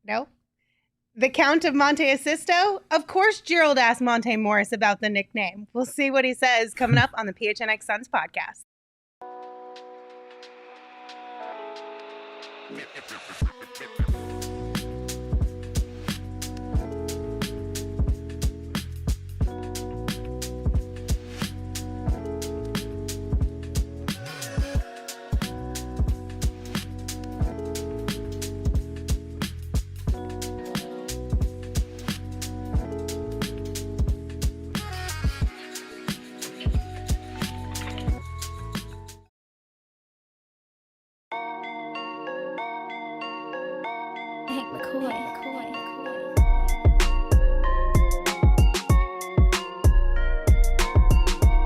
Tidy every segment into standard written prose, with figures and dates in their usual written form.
No? The Count of Monte Assisto? Of course Gerald asked Monte Morris about the nickname. We'll see what he says coming up on the PHNX Suns podcast.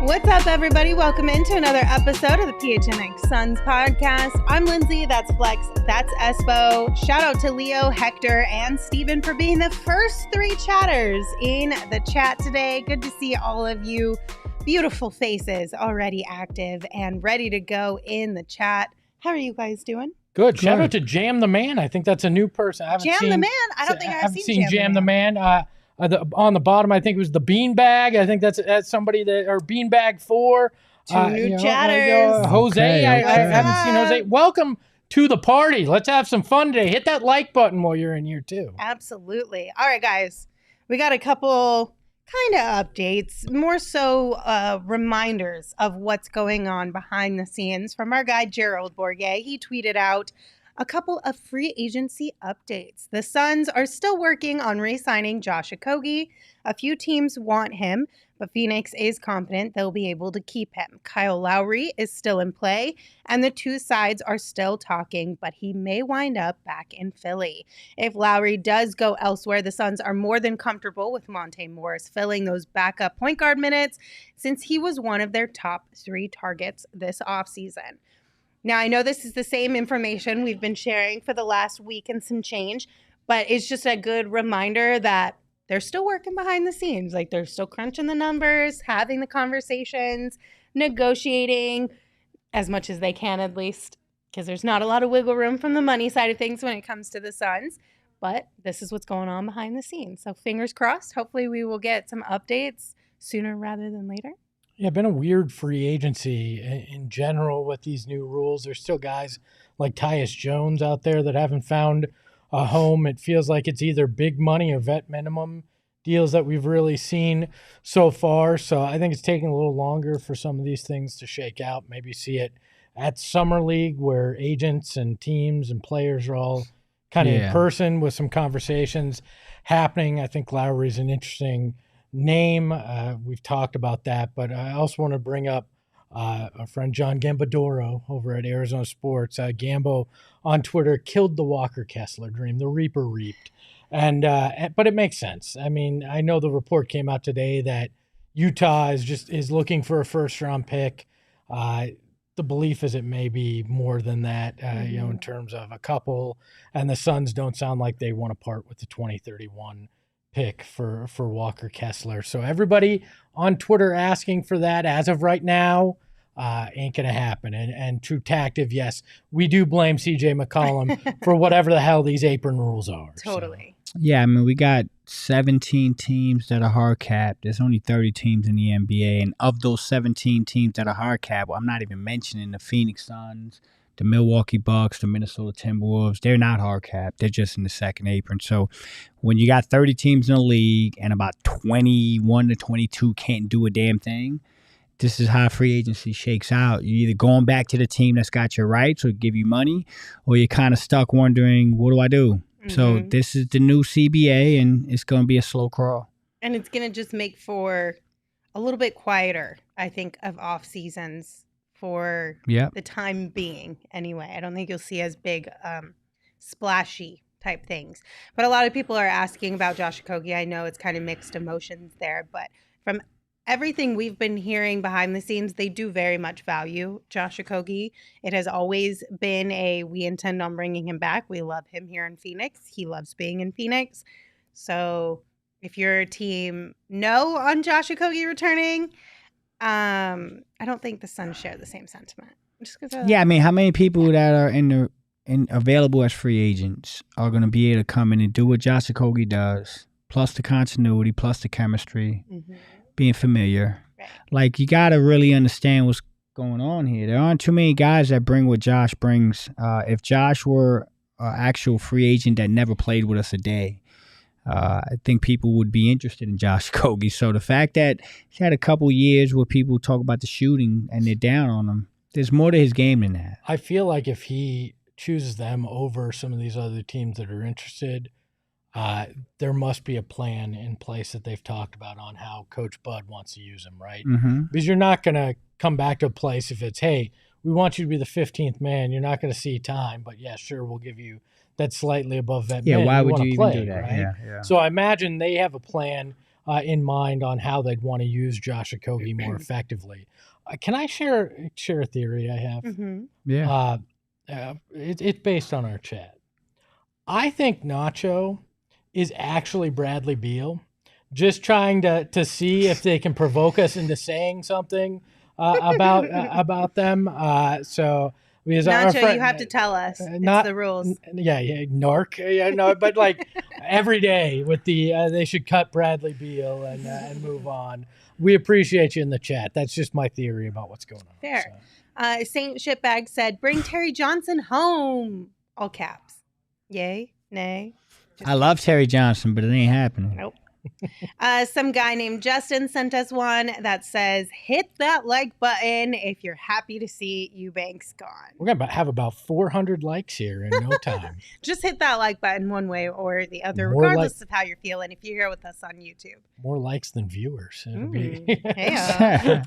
What's up, everybody? Welcome into another episode of the PHNX Suns podcast. I'm Lindsay, that's Flex, that's Espo. Shout out to Leo, Hector, and Steven for being the first three chatters in the chat today. Good to see all of you. Beautiful faces already active and ready to go in the chat. How are you guys doing? Good. Shout out to Jam the Man. I think that's a new person. I haven't seen the Man? I don't think I've seen Jam the Man. On the bottom, I think it was the Beanbag. I think that's somebody that, or Beanbag 4. Two new chatters. Jose. Okay. I haven't seen Jose. Welcome to the party. Let's have some fun today. Hit that like button while you're in here, too. Absolutely. All right, guys. We got a couple kind of updates, more so reminders of what's going on behind the scenes from our guy, Gerald Bourguet. He tweeted out a couple of free agency updates. The Suns are still working on re-signing Josh Okogie. A few teams want him, but Phoenix is confident they'll be able to keep him. Kyle Lowry is still in play, and the two sides are still talking, but he may wind up back in Philly. If Lowry does go elsewhere, the Suns are more than comfortable with Monte Morris filling those backup point guard minutes, since he was one of their top 3 targets this offseason. Now, I know this is the same information we've been sharing for the last week and some change, but it's just a good reminder that they're still working behind the scenes. Like, they're still crunching the numbers, having the conversations, negotiating as much as they can, at least, because there's not a lot of wiggle room from the money side of things when it comes to the Suns. But this is what's going on behind the scenes. So fingers crossed. Hopefully we will get some updates sooner rather than later. Yeah, been a weird free agency in general with these new rules. There's still guys like Tyus Jones out there that haven't found a home. It feels like it's either big money or vet minimum deals that we've really seen so far. So I think it's taking a little longer for some of these things to shake out. Maybe see it at Summer League where agents and teams and players are all kind of in person with some conversations happening. I think Lowry's an interesting name. We've talked about that, but I also want to bring up our friend John Gambadoro over at Arizona Sports. Gambo on Twitter killed the Walker Kessler dream. The Reaper reaped. But it makes sense. I mean, I know the report came out today that Utah is looking for a first round pick. The belief is it may be more than that, in terms of a couple, and the Suns don't sound like they want to part with the 2031 pick for Walker Kessler. So everybody on Twitter asking for that as of right now ain't going to happen. And True Tactive, yes, we do blame CJ McCollum for whatever the hell these apron rules are. Totally. So. Yeah, I mean, we got 17 teams that are hard capped. There's only 30 teams in the NBA. And of those 17 teams that are hard capped, I'm not even mentioning the Phoenix Suns, the Milwaukee Bucks, the Minnesota Timberwolves. They're not hard capped. They're just in the second apron. So when you got 30 teams in the league and about 21 to 22 can't do a damn thing, this is how free agency shakes out. You're either going back to the team that's got your rights or give you money, or you're kind of stuck wondering, what do I do? Mm-hmm. So this is the new CBA, and it's going to be a slow crawl. And it's going to just make for a little bit quieter, I think, of off seasons for the time being anyway. I don't think you'll see as big splashy type things. But a lot of people are asking about Josh Okogie. I know it's kind of mixed emotions there, but from everything we've been hearing behind the scenes, they do very much value Josh Okogie. It has always been we intend on bringing him back. We love him here in Phoenix. He loves being in Phoenix. So if you're a team no on Josh Okogie returning, I don't think the Suns share the same sentiment. Yeah, I mean, how many people that are in available as free agents are going to be able to come in and do what Josh Okogie does, plus the continuity, plus the chemistry, being familiar. Right. Like, you got to really understand what's going on here. There aren't too many guys that bring what Josh brings. If Josh were an actual free agent that never played with us a day, I think people would be interested in Josh Okogie. So the fact that he's had a couple years where people talk about the shooting and they're down on him, there's more to his game than that. I feel like if he chooses them over some of these other teams that are interested, there must be a plan in place that they've talked about on how Coach Bud wants to use him, right? Because you're not going to come back to a place if it's, hey, we want you to be the 15th man. You're not going to see time, but yeah, sure, we'll give you that slightly above vet man. Why would you even play, do that? Right? Yeah. So I imagine they have a plan in mind on how they'd want to use Josh Okogie more effectively. Can I share a theory I have? Yeah. It's based on our chat. I think Nacho is actually Bradley Beal, just trying to see if they can provoke us into saying something about them. So because Nacho, you have to tell us. It's the rules. Yeah, narc. Yeah, no, but like every day with the they should cut Bradley Beal and move on. We appreciate you in the chat. That's just my theory about what's going on. Fair. So. Saint Shitbag said, "Bring Terry Johnson home." All caps. Yay? Nay? I love Terry Johnson, but it ain't happening. Nope. Some guy named Justin sent us one that says, "Hit that like button if you're happy to see Eubanks gone." We're going to have about 400 likes here in no time. Just hit that like button one way or the other, regardless of how you're feeling if you're here with us on YouTube. More likes than viewers. Yeah.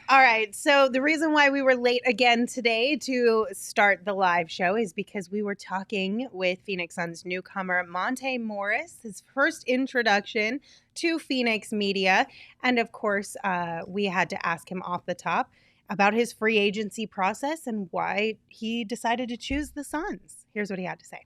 All right. So the reason why we were late again today to start the live show is because we were talking with Phoenix Suns newcomer Monte Morris, his first introduction to Phoenix media. And of course, we had to ask him off the top about his free agency process and why he decided to choose the Suns. Here's what he had to say.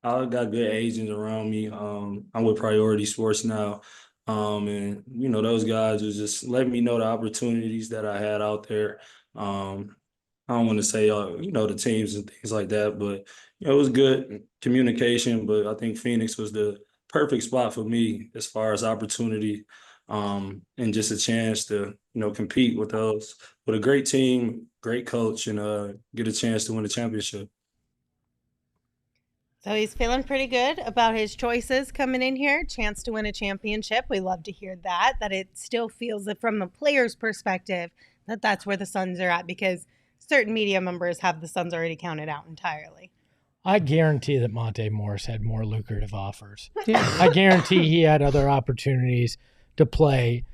I got good agents around me. I'm with Priority Sports now. And those guys was just letting me know the opportunities that I had out there. I don't want to say, the teams and things like that, but it was good communication. But I think Phoenix was the perfect spot for me as far as opportunity and just a chance to, compete with a great team, great coach, and get a chance to win a championship. So he's feeling pretty good about his choices coming in here. Chance to win a championship. We love to hear that it still feels that from the player's perspective that that's where the Suns are at, because certain media members have the Suns already counted out entirely. I guarantee that Monte Morris had more lucrative offers. I guarantee he had other opportunities to play.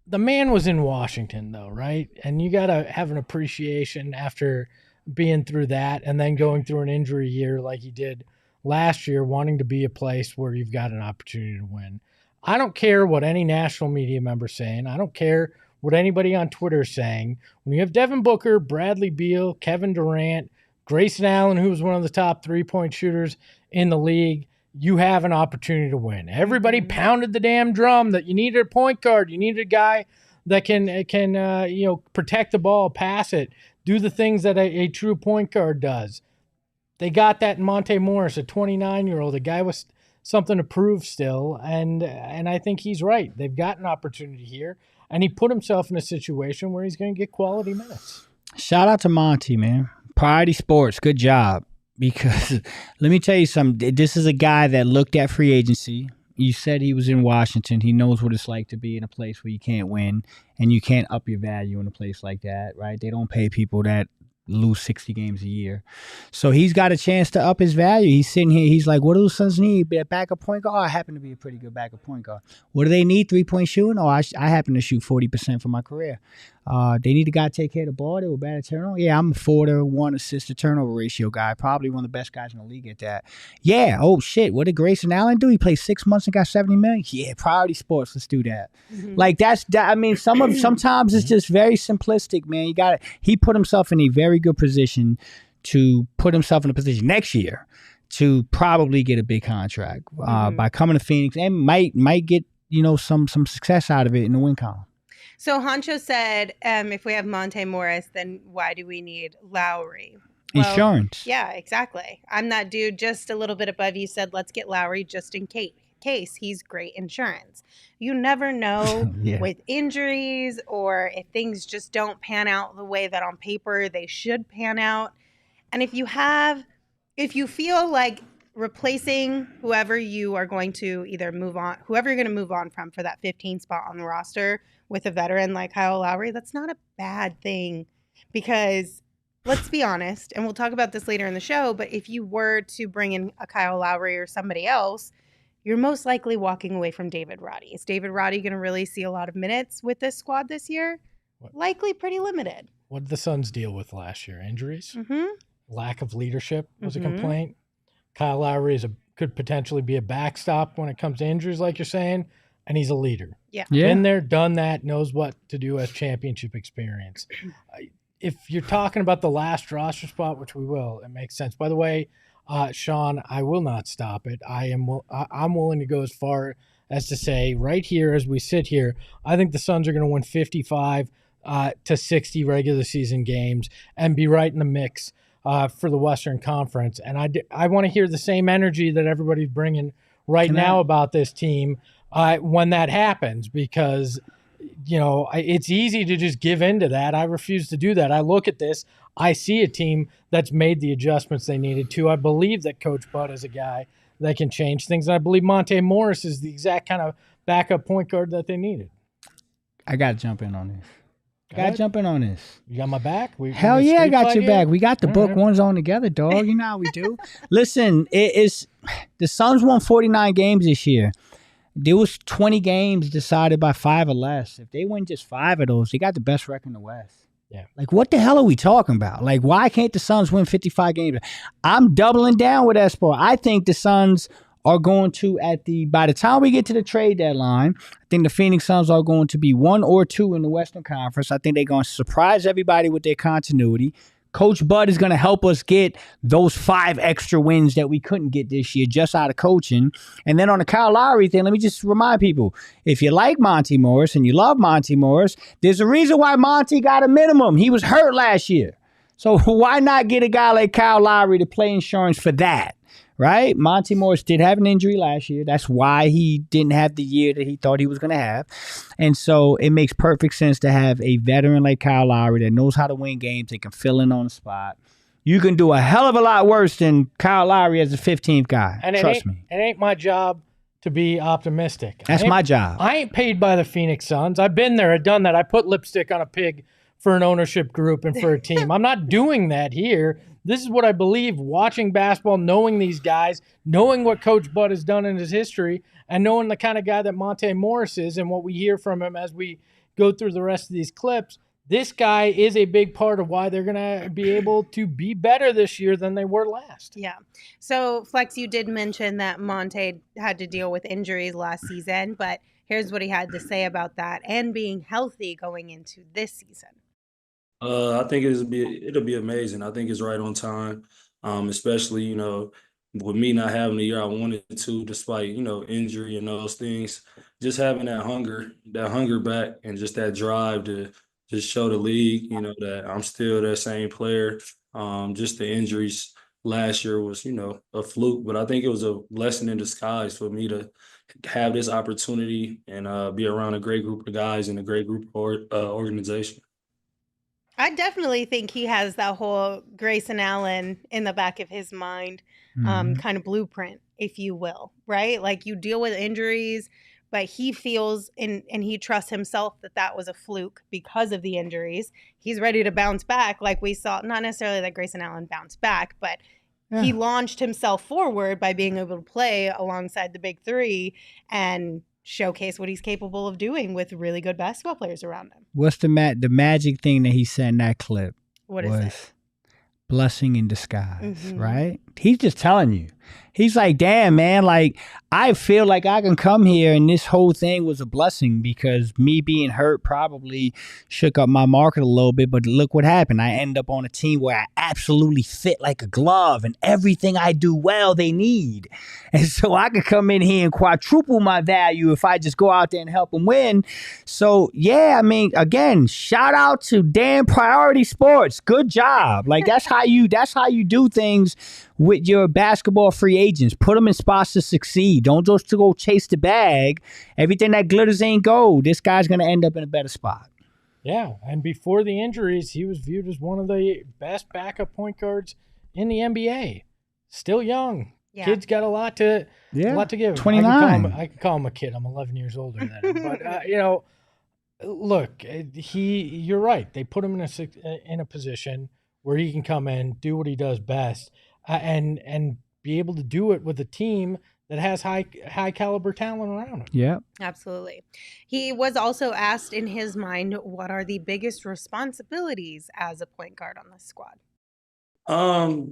The man was in Washington, though, right? And you got to have an appreciation after being through that and then going through an injury year like he did last year, wanting to be a place where you've got an opportunity to win. I don't care what any national media member's saying. I don't care what anybody on Twitter is saying. When you have Devin Booker, Bradley Beal, Kevin Durant, Grayson Allen, who was one of the top three-point shooters in the league, you have an opportunity to win. Everybody pounded the damn drum that you needed a point guard. You needed a guy that can protect the ball, pass it, do the things that a true point guard does. They got that in Monte Morris, a 29-year-old, a guy with something to prove still, and I think he's right. They've got an opportunity here, and he put himself in a situation where he's going to get quality minutes. Shout out to Monty, man. Priority Sports, good job. Because let me tell you something. This is a guy that looked at free agency. You said he was in Washington. He knows what it's like to be in a place where you can't win, and you can't up your value in a place like that, right? They don't pay people that lose 60 games a year. So he's got a chance to up his value. He's sitting here. He's like, what do the Suns need? Be a backup point guard? Oh, I happen to be a pretty good backup point guard. What do they need? 3-point shooting? Oh, I happen to shoot 40% for my career. They need a guy to take care of the ball. They were bad at turnover. Yeah, I'm a 4-to-1 assist to turnover ratio guy. Probably one of the best guys in the league at that. Yeah. Oh, shit. What did Grayson Allen do? He played 6 months and got $70 million? Yeah, Priority Sports. Let's do that. Like, sometimes it's just very simplistic, man. He put himself in a very good position to put himself in a position next year to probably get a big contract by coming to Phoenix and might get, some success out of it in the win column. So Honcho said, if we have Monte Morris, then why do we need Lowry? Well, Insurance. Yeah, exactly. I'm that dude just a little bit above you said, let's get Lowry just in case. He's great insurance. You never know with injuries or if things just don't pan out the way that on paper they should pan out. And if you feel like replacing whoever you are going to either move on, whoever you're going to move on from for that 15 spot on the roster with a veteran like Kyle Lowry, that's not a bad thing because let's be honest, and we'll talk about this later in the show, but if you were to bring in a Kyle Lowry or somebody else, you're most likely walking away from David Roddy. Is David Roddy going to really see a lot of minutes with this squad this year? Likely pretty limited. What did the Suns deal with last year? Injuries? Mm-hmm. Lack of leadership was a complaint. Kyle Lowry could potentially be a backstop when it comes to injuries, like you're saying, and he's a leader. Yeah. Been there, done that, knows what to do as championship experience. If you're talking about the last roster spot, which we will, it makes sense. By the way, Sean, I will not stop it. I'm willing to go as far as to say right here as we sit here, I think the Suns are going to win 55 to 60 regular season games and be right in the mix for the Western Conference. And I want to hear the same energy that everybody's bringing now about this team when that happens, because it's easy to just give in to that. I refuse to do that. I look at this. I see a team that's made the adjustments they needed to. I believe that Coach Bud is a guy that can change things. And I believe Monte Morris is the exact kind of backup point guard that they needed. I got to jump in on this. You got my back? Hell yeah, I got your back. We got the book ones on together, dog. You know how we do. Listen, the Suns won 49 games this year. There was 20 games decided by 5 or less. If they win just 5 of those, they got the best record in the West. Yeah. Like, what the hell are we talking about? Like, why can't the Suns win 55 games? I'm doubling down with Espo. I think the Suns are going to, by the time we get to the trade deadline, I think the Phoenix Suns are going to be 1 or 2 in the Western Conference. I think they're going to surprise everybody with their continuity. Coach Bud is going to help us get those 5 extra wins that we couldn't get this year just out of coaching. And then on the Kyle Lowry thing, let me just remind people, if you like Monte Morris and you love Monte Morris, there's a reason why Monte got a minimum. He was hurt last year. So why not get a guy like Kyle Lowry to play insurance for that? Right? Monte Morris did have an injury last year. That's why he didn't have the year that he thought he was going to have. And so it makes perfect sense to have a veteran like Kyle Lowry that knows how to win games. They can fill in on the spot. You can do a hell of a lot worse than Kyle Lowry as the 15th guy. And Trust me. It ain't my job to be optimistic. That's my job. I ain't paid by the Phoenix Suns. I've been there. I've done that. I put lipstick on a pig for an ownership group and for a team. I'm not doing that here. This is what I believe, watching basketball, knowing these guys, knowing what Coach Bud has done in his history, and knowing the kind of guy that Monte Morris is and what we hear from him as we go through the rest of these clips. This guy is a big part of why they're going to be able to be better this year than they were last. Yeah. So, Flex, you did mention that Monte had to deal with injuries last season, but here's what he had to say about that and being healthy going into this season. I think it'll be amazing. I think it's right on time, especially, with me not having the year I wanted to, despite, injury and those things. Just having that hunger back and just that drive to just show the league, that I'm still that same player. Just the injuries last year was, a fluke, but I think it was a blessing in disguise for me to have this opportunity and be around a great group of guys and a great group of organization. I definitely think he has that whole Grayson Allen in the back of his mind, kind of blueprint, if you will, right? Like you deal with injuries, but he feels and he trusts himself that was a fluke because of the injuries. He's ready to bounce back like we saw, not necessarily that Grayson Allen bounced back, but he launched himself forward by being able to play alongside the big three and showcase what he's capable of doing with really good basketball players around him. What's the magic thing that he said in that clip? What is it? Blessing in disguise, right? He's just telling you. He's like, damn, man, like, I feel like I can come here and this whole thing was a blessing because me being hurt probably shook up my market a little bit. But look what happened. I end up on a team where I absolutely fit like a glove and everything I do well, they need. And so I could come in here and quadruple my value if I just go out there and help them win. So, yeah, I mean, again, shout out to Dan Priority Sports. Good job. Like that's how you do things with your basketball free agents. Put them in spots to succeed. Don't just to go chase the bag. Everything that glitters ain't gold. This guy's going to end up in a better spot. Yeah, and before the injuries, he was viewed as one of the best backup point guards in the NBA. Still young. Yeah. Kid's got a lot to give. 29. I can call him a kid. I'm 11 years older than him. But, look, you're right. They put him in a position where he can come in, do what he does best, and be able to do it with a team that has high caliber talent around him. Yeah, absolutely. He was also asked in his mind, what are the biggest responsibilities as a point guard on this squad?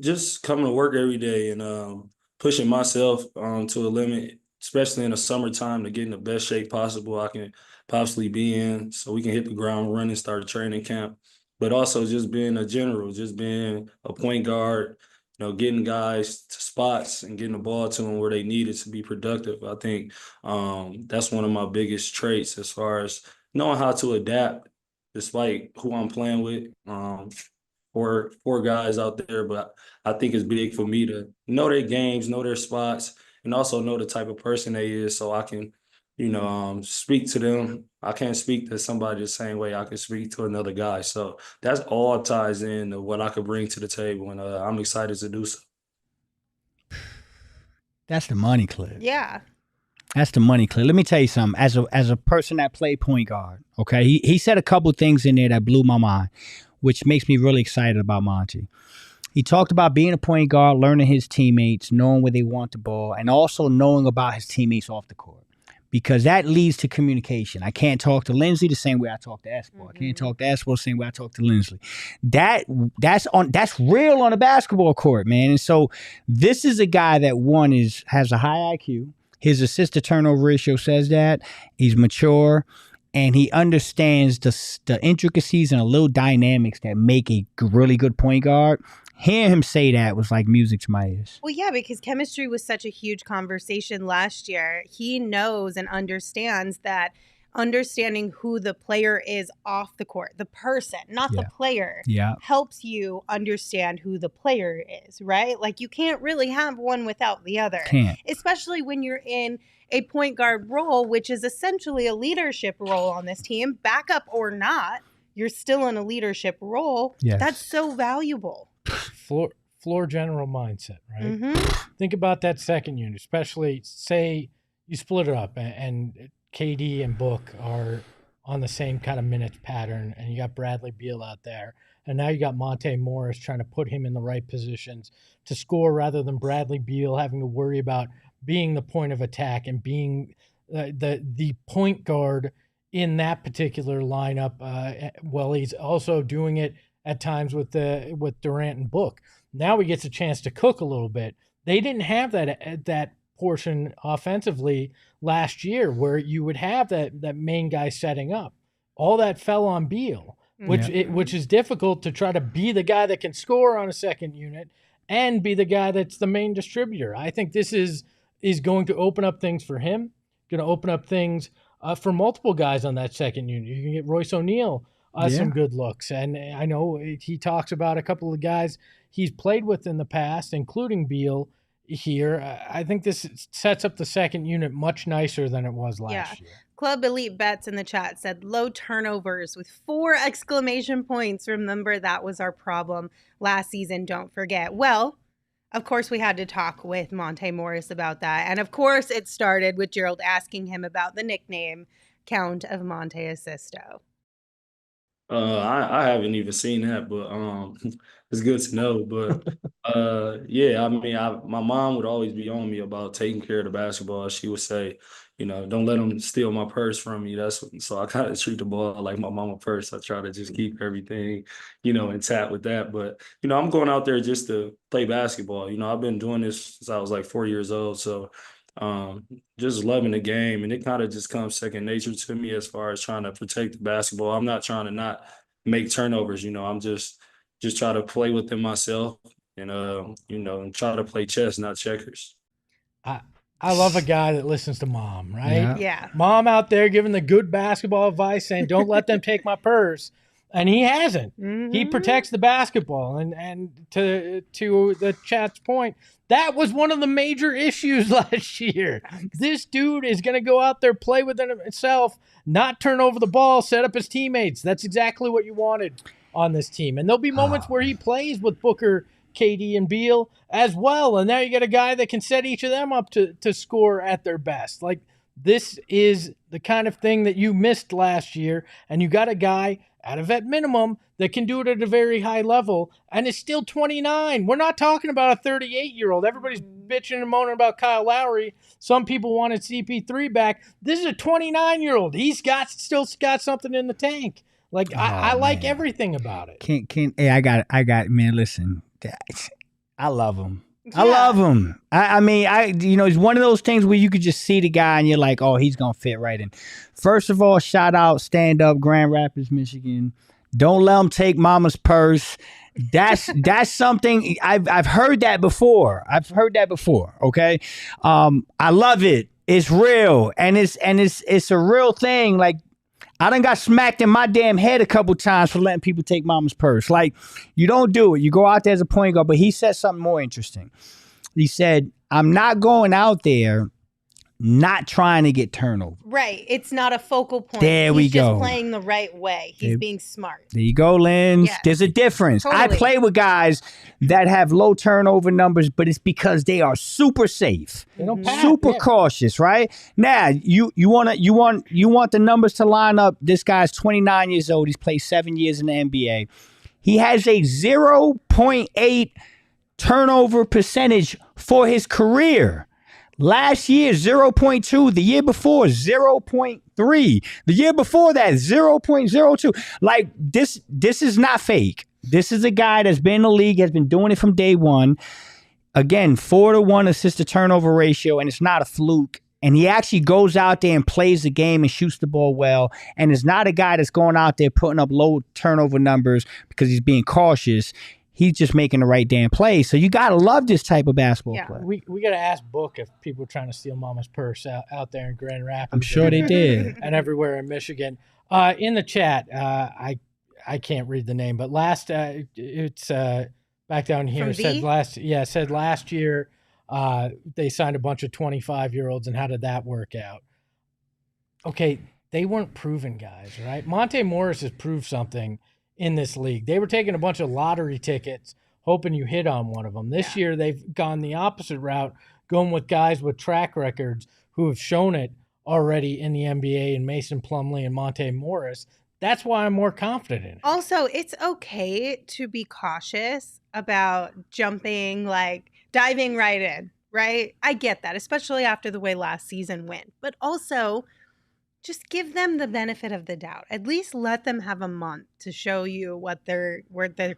Just coming to work every day and pushing myself to a limit, especially in the summertime, to get in the best shape possible I can possibly be in, so we can hit the ground running, start a training camp. But also just being a general, just being a point guard, getting guys to spots and getting the ball to them where they need it to be productive. I think that's one of my biggest traits as far as knowing how to adapt despite who I'm playing with. Four guys out there, but I think it's big for me to know their games, know their spots, and also know the type of person they is, so I can, speak to them. I can't speak to somebody the same way I can speak to another guy. So that's all ties in to what I could bring to the table, and I'm excited to do so. That's the money clip. Yeah. That's the money clip. Let me tell you something. As a person that played point guard, okay, he said a couple things in there that blew my mind, which makes me really excited about Monte. He talked about being a point guard, learning his teammates, knowing where they want the ball, and also knowing about his teammates off the court. Because that leads to communication. I can't talk to Lindsay the same way I talk to Espo. I can't talk to Espo the same way I talk to Lindsay. That's real on a basketball court, man. And so this is a guy that has a high IQ. His assist to turnover ratio says that. He's mature. And he understands the intricacies and the little dynamics that make a really good point guard. Hearing him say that was like music to my ears. Well, yeah, because chemistry was such a huge conversation last year. He knows and understands that understanding who the player is off the court, the person, not the player, helps you understand who the player is, right? Like you can't really have one without the other. Especially when you're in a point guard role, which is essentially a leadership role on this team, backup or not, you're still in a leadership role. Yes. That's so valuable. Floor general mindset, right? Mm-hmm. Think about that second unit, especially say you split it up and KD and Book are on the same kind of minutes pattern, and you got Bradley Beal out there, and now you got Monte Morris trying to put him in the right positions to score rather than Bradley Beal having to worry about being the point of attack and being the point guard in that particular lineup. Well, he's also doing it at times with Durant and Book. Now he gets a chance to cook a little bit. They didn't have that portion offensively last year where you would have that main guy setting up. All that fell on Beal, which is difficult to try to be the guy that can score on a second unit and be the guy that's the main distributor. I think this is going to open up things for him, going to open up things for multiple guys on that second unit. You can get Royce O'Neal some good looks. And I know he talks about a couple of guys he's played with in the past, including Beal here. I think this sets up the second unit much nicer than it was last year. Club Elite Bets in the chat said low turnovers with 4 exclamation points. Remember, that was our problem last season. Don't forget. Well, of course, we had to talk with Monte Morris about that. And of course, it started with Gerald asking him about the nickname Count of Monte Assisto. I haven't even seen that, but it's good to know. But yeah, I mean, my mom would always be on me about taking care of the basketball. She would say, don't let them steal my purse from me. So I kind of treat the ball like my mama purse. I try to just keep everything, intact with that. But I'm going out there just to play basketball. I've been doing this since I was like 4 years old. So just loving the game. And it kind of just comes second nature to me as far as trying to protect the basketball. I'm not trying to not make turnovers, I'm just try to play within myself and, and try to play chess, not checkers. I love a guy that listens to mom, right? Yeah. Mom out there giving the good basketball advice, saying, don't let them take my purse. And he hasn't. Mm-hmm. He protects the basketball. And to the chat's point, that was one of the major issues last year. This dude is going to go out there, play within himself, not turn over the ball, set up his teammates. That's exactly what you wanted on this team. And there'll be moments where he plays with Booker, KD, and Beal as well. And now you get a guy that can set each of them up to score at their best. Like, this is the kind of thing that you missed last year. And you got a guy at a vet minimum that can do it at a very high level and is still 29. We're not talking about a 38-year-old. Everybody's bitching and moaning about Kyle Lowry. Some people wanted CP3 back. This is a 29-year-old. He's still got something in the tank. Like, I like everything about it. Hey, I got, man, listen. I love him. Yeah. I love him. I mean, it's one of those things where you could just see the guy and you're like, oh, he's going to fit right in. First of all, shout out, stand up, Grand Rapids, Michigan. Don't let him take mama's purse. That's something I've heard that before. Okay. I love it. It's real. And it's a real thing. Like, I done got smacked in my damn head a couple times for letting people take mama's purse. Like, you don't do it. You go out there as a point guard. But he said something more interesting. He said, I'm not going out there not trying to get turnover. Right. It's not a focal point. There we go. He's just playing the right way. He's being smart. There you go, Lynn. Yes. There's a difference. Totally. I play with guys that have low turnover numbers, but it's because they are super safe, super cautious, right? Now, you want the numbers to line up. This guy's 29 years old. He's played 7 years in the NBA. He has a 0.8 turnover percentage for his career. Last year, 0.2. The year before, 0.3. The year before that, 0.02. Like, this is not fake. This is a guy that's been in the league, has been doing it from day one. Again, 4-to-1 assist to turnover ratio, and it's not a fluke. And he actually goes out there and plays the game and shoots the ball well. And is not a guy that's going out there putting up low turnover numbers because he's being cautious. He's just making the right damn play. So you got to love this type of basketball play. We got to ask Book if people are trying to steal mama's purse out there in Grand Rapids. I'm sure they did. And everywhere in Michigan. In the chat, I can't read the name, but it's back down here. Said last year they signed a bunch of 25-year-olds, and how did that work out? Okay, they weren't proven guys, right? Monte Morris has proved something in this league. They were taking a bunch of lottery tickets, hoping you hit on one of them. This year, they've gone the opposite route, going with guys with track records who have shown it already in the NBA, and Mason Plumlee and Monte Morris. That's why I'm more confident in it. Also, it's okay to be cautious about diving right in, right? I get that, especially after the way last season went. But also, just give them the benefit of the doubt. At least let them have a month to show you what they're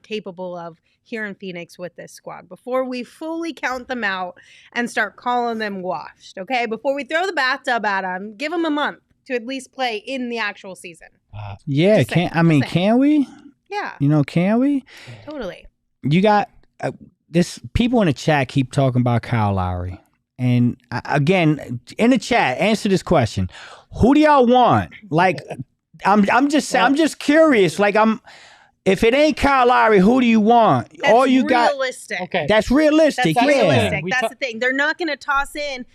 capable of here in Phoenix with this squad before we fully count them out and start calling them washed, okay? Before we throw the bathtub at them, give them a month to at least play in the actual season. Can we? Yeah. Can we? Totally. You got this. People in the chat keep talking about Kyle Lowry. And again, in the chat, answer this question. Who do y'all want? Like, I'm just curious. Like, if it ain't Kyle Lowry, who do you want? That's All you realistic. got. Okay. That's realistic. That's yeah. realistic. That's the thing. They're not going to toss in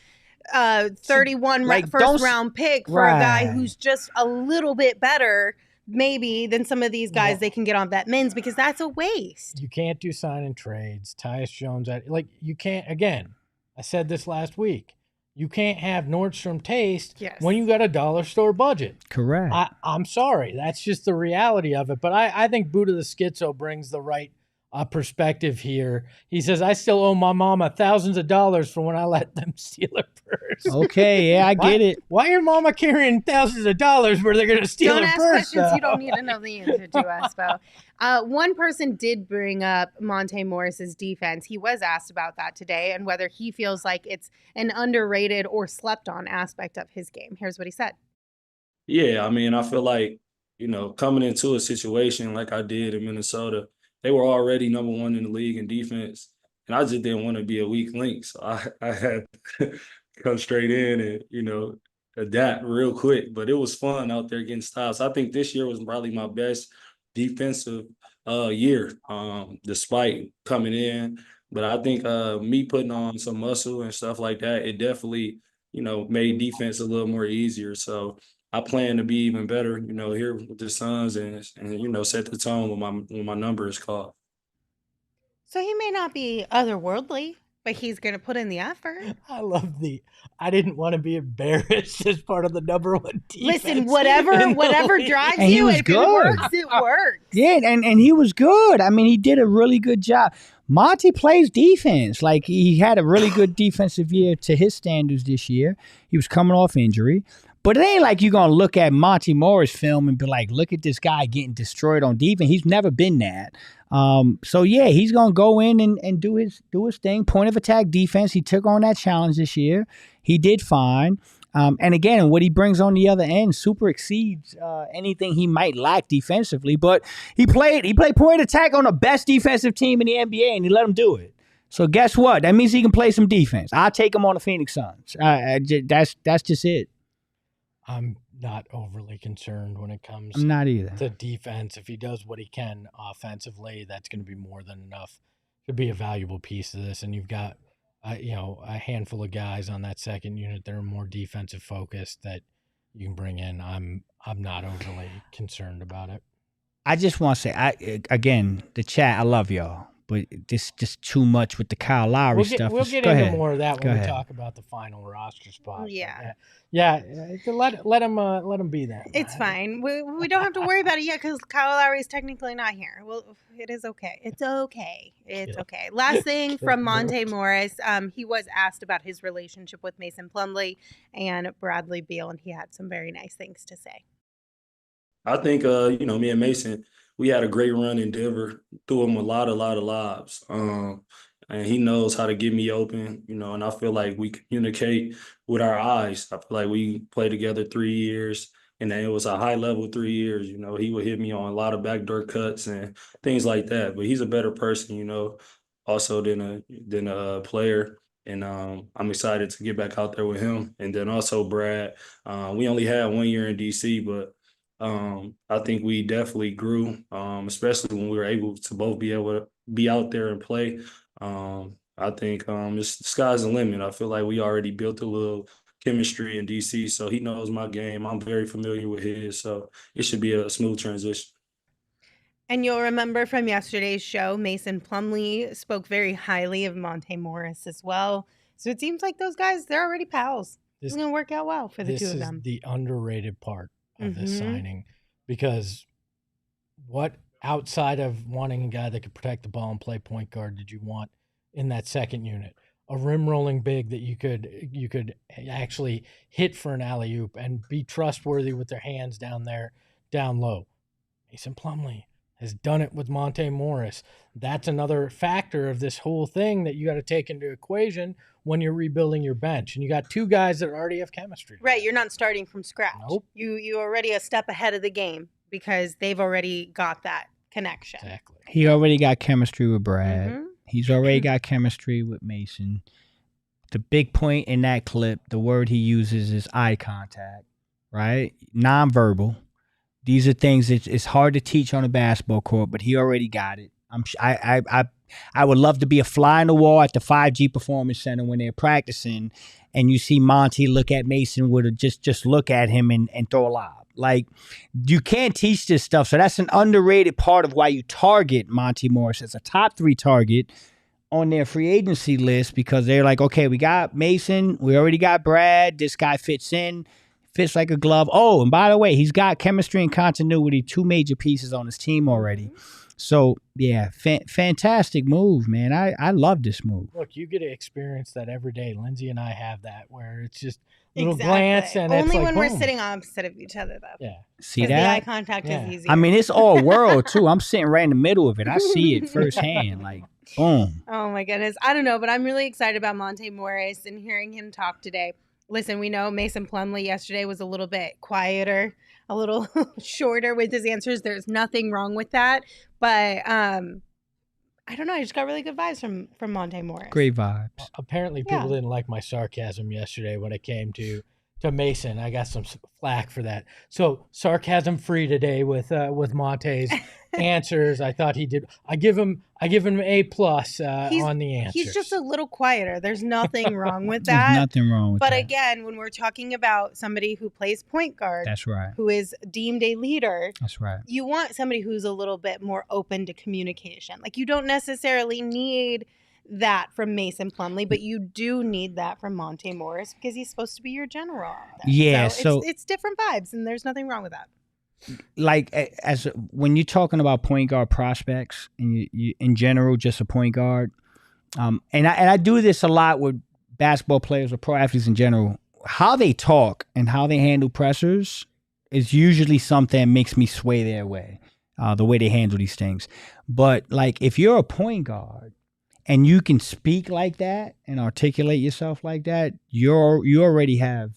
31 first round pick for a guy who's just a little bit better maybe than some of these guys they can get on vet mins, because that's a waste. You can't do sign and trades. Tyus Jones, you can't, again, I said this last week. You can't have Nordstrom taste when you got a dollar store budget. Correct. I'm sorry. That's just the reality of it. But I think Buddha the Schizo brings the right perspective here. He says, I still owe my mama thousands of dollars for when I let them steal her purse. Okay, yeah, I get it. Why your mama carrying thousands of dollars where they're going to steal her purse? Don't ask questions you don't need to know the answer to, Espo. One person did bring up Monte Morris's defense. He was asked about that today and whether he feels like it's an underrated or slept on aspect of his game. Here's what he said. Yeah, I mean, I feel like, coming into a situation like I did in Minnesota, they were already number one in the league in defense, and I just didn't want to be a weak link. So I had to come straight in and, adapt real quick. But it was fun out there getting stops. I think this year was probably my best defensive year, despite coming in. But I think me putting on some muscle and stuff like that, it definitely, made defense a little more easier. So I plan to be even better, here with the Suns and set the tone when my number is called. So he may not be otherworldly, but he's going to put in the effort. I love I didn't want to be embarrassed as part of the number one defense. Listen, whatever drives you, if it works, it works. Yeah, and he was good. I mean, he did a really good job. Monte plays defense. Like, he had a really good defensive year to his standards this year. He was coming off injury. But it ain't like you're going to look at Monte Morris film and be like, look at this guy getting destroyed on defense. He's never been that. So, yeah, he's going to go in and do his thing. Point of attack defense. He took on that challenge this year. He did fine. And, again, what he brings on the other end super exceeds anything he might lack defensively. But he played point of attack on the best defensive team in the NBA, and he let him do it. So, guess what? That means he can play some defense. I'll take him on the Phoenix Suns. That's just it. I'm not overly concerned when it comes I'm not either. to defense. If he does what he can offensively, that's going to be more than enough to be a valuable piece of this. And you've got, a handful of guys on that second unit that are more defensive focused that you can bring in. I'm not overly concerned about it. I just want to say, again, the chat, I love y'all. But this just too much with the Kyle Lowry stuff. We'll get into more of that when we talk about the final roster spot. Yeah. Let him be that. It's fine. We don't have to worry about it yet because Kyle Lowry is technically not here. Well, it is okay. It's okay. It's okay. Last thing from Monte Morris. He was asked about his relationship with Mason Plumlee and Bradley Beal, and he had some very nice things to say. I think, me and Mason, we had a great run in Denver, threw him a lot of lobs. And he knows how to get me open, and I feel like we communicate with our eyes. I feel like we played together 3 years, and then it was a high-level 3 years. He would hit me on a lot of backdoor cuts and things like that. But he's a better person, also than a player. And I'm excited to get back out there with him. And then also Brad. We only had 1 year in D.C., but I think we definitely grew, especially when we were able to both be able to be out there and play. I think the sky's the limit. I feel like we already built a little chemistry in DC, so he knows my game. I'm very familiar with his, so it should be a smooth transition. And you'll remember from yesterday's show, Mason Plumlee spoke very highly of Monte Morris as well. So it seems like those guys, they're already pals. It's going to work out well for the two of them. This is the underrated part of this signing, because what outside of wanting a guy that could protect the ball and play point guard did you want in that second unit? A rim rolling big that you could actually hit for an alley-oop and be trustworthy with their hands down there, down low. Mason Plumlee has done it with Monte Morris. That's another factor of this whole thing that you got to take into equation when you're rebuilding your bench. And you got two guys that already have chemistry. Right, you're not starting from scratch. Nope. You already a step ahead of the game because they've already got that connection. Exactly. He already got chemistry with Brad. Mm-hmm. He's already got chemistry with Mason. The big point in that clip, the word he uses is eye contact, right? Nonverbal. These are things that it's hard to teach on a basketball court, but he already got it. I would love to be a fly on the wall at the 5G Performance Center when they're practicing, and you see Monte look at Mason with just look at him and throw a lob. Like, you can't teach this stuff, so that's an underrated part of why you target Monte Morris as a top 3 target on their free agency list, because they're like, okay, we got Mason, we already got Brad, this guy fits like a glove. Oh, and by the way, he's got chemistry and continuity, 2 major pieces on his team already. So yeah, fantastic move, man. I love this move. Look, you get to experience that every day. Lindsay and I have that where it's just little glance and only it's like, when boom. we're sitting opposite of each other though. Yeah. See Because the eye that? contact is easier. I mean, it's all world too. I'm sitting right in the middle of it. I see it firsthand. Like, boom. Oh my goodness. I don't know, but I'm really excited about Monte Morris and hearing him talk today. Listen, we know Mason Plumlee yesterday was a little bit quieter, a little shorter with his answers. There's nothing wrong with that. But I don't know. I just got really good vibes from Monte Morris. Great vibes. Apparently, people didn't like my sarcasm yesterday when it came to Mason. I got some flack for that. So sarcasm free today with Monte's answers. I thought he did. I give him A+ on the answers. He's just a little quieter. There's nothing wrong with that. There's nothing wrong with that. But again, when we're talking about somebody who plays point guard, that's right, who is deemed a leader, that's right. You want somebody who's a little bit more open to communication. Like, you don't necessarily need that from Mason Plumlee, but you do need that from Monte Morris because he's supposed to be your general. Yeah, so it's different vibes, and there's nothing wrong with that. Like, when you're talking about point guard prospects and you in general, just a point guard, and I do this a lot with basketball players or pro athletes in general. How they talk and how they handle pressers is usually something that makes me sway their way, the way they handle these things. But like, if you're a point guard and you can speak like that and articulate yourself like that, you already have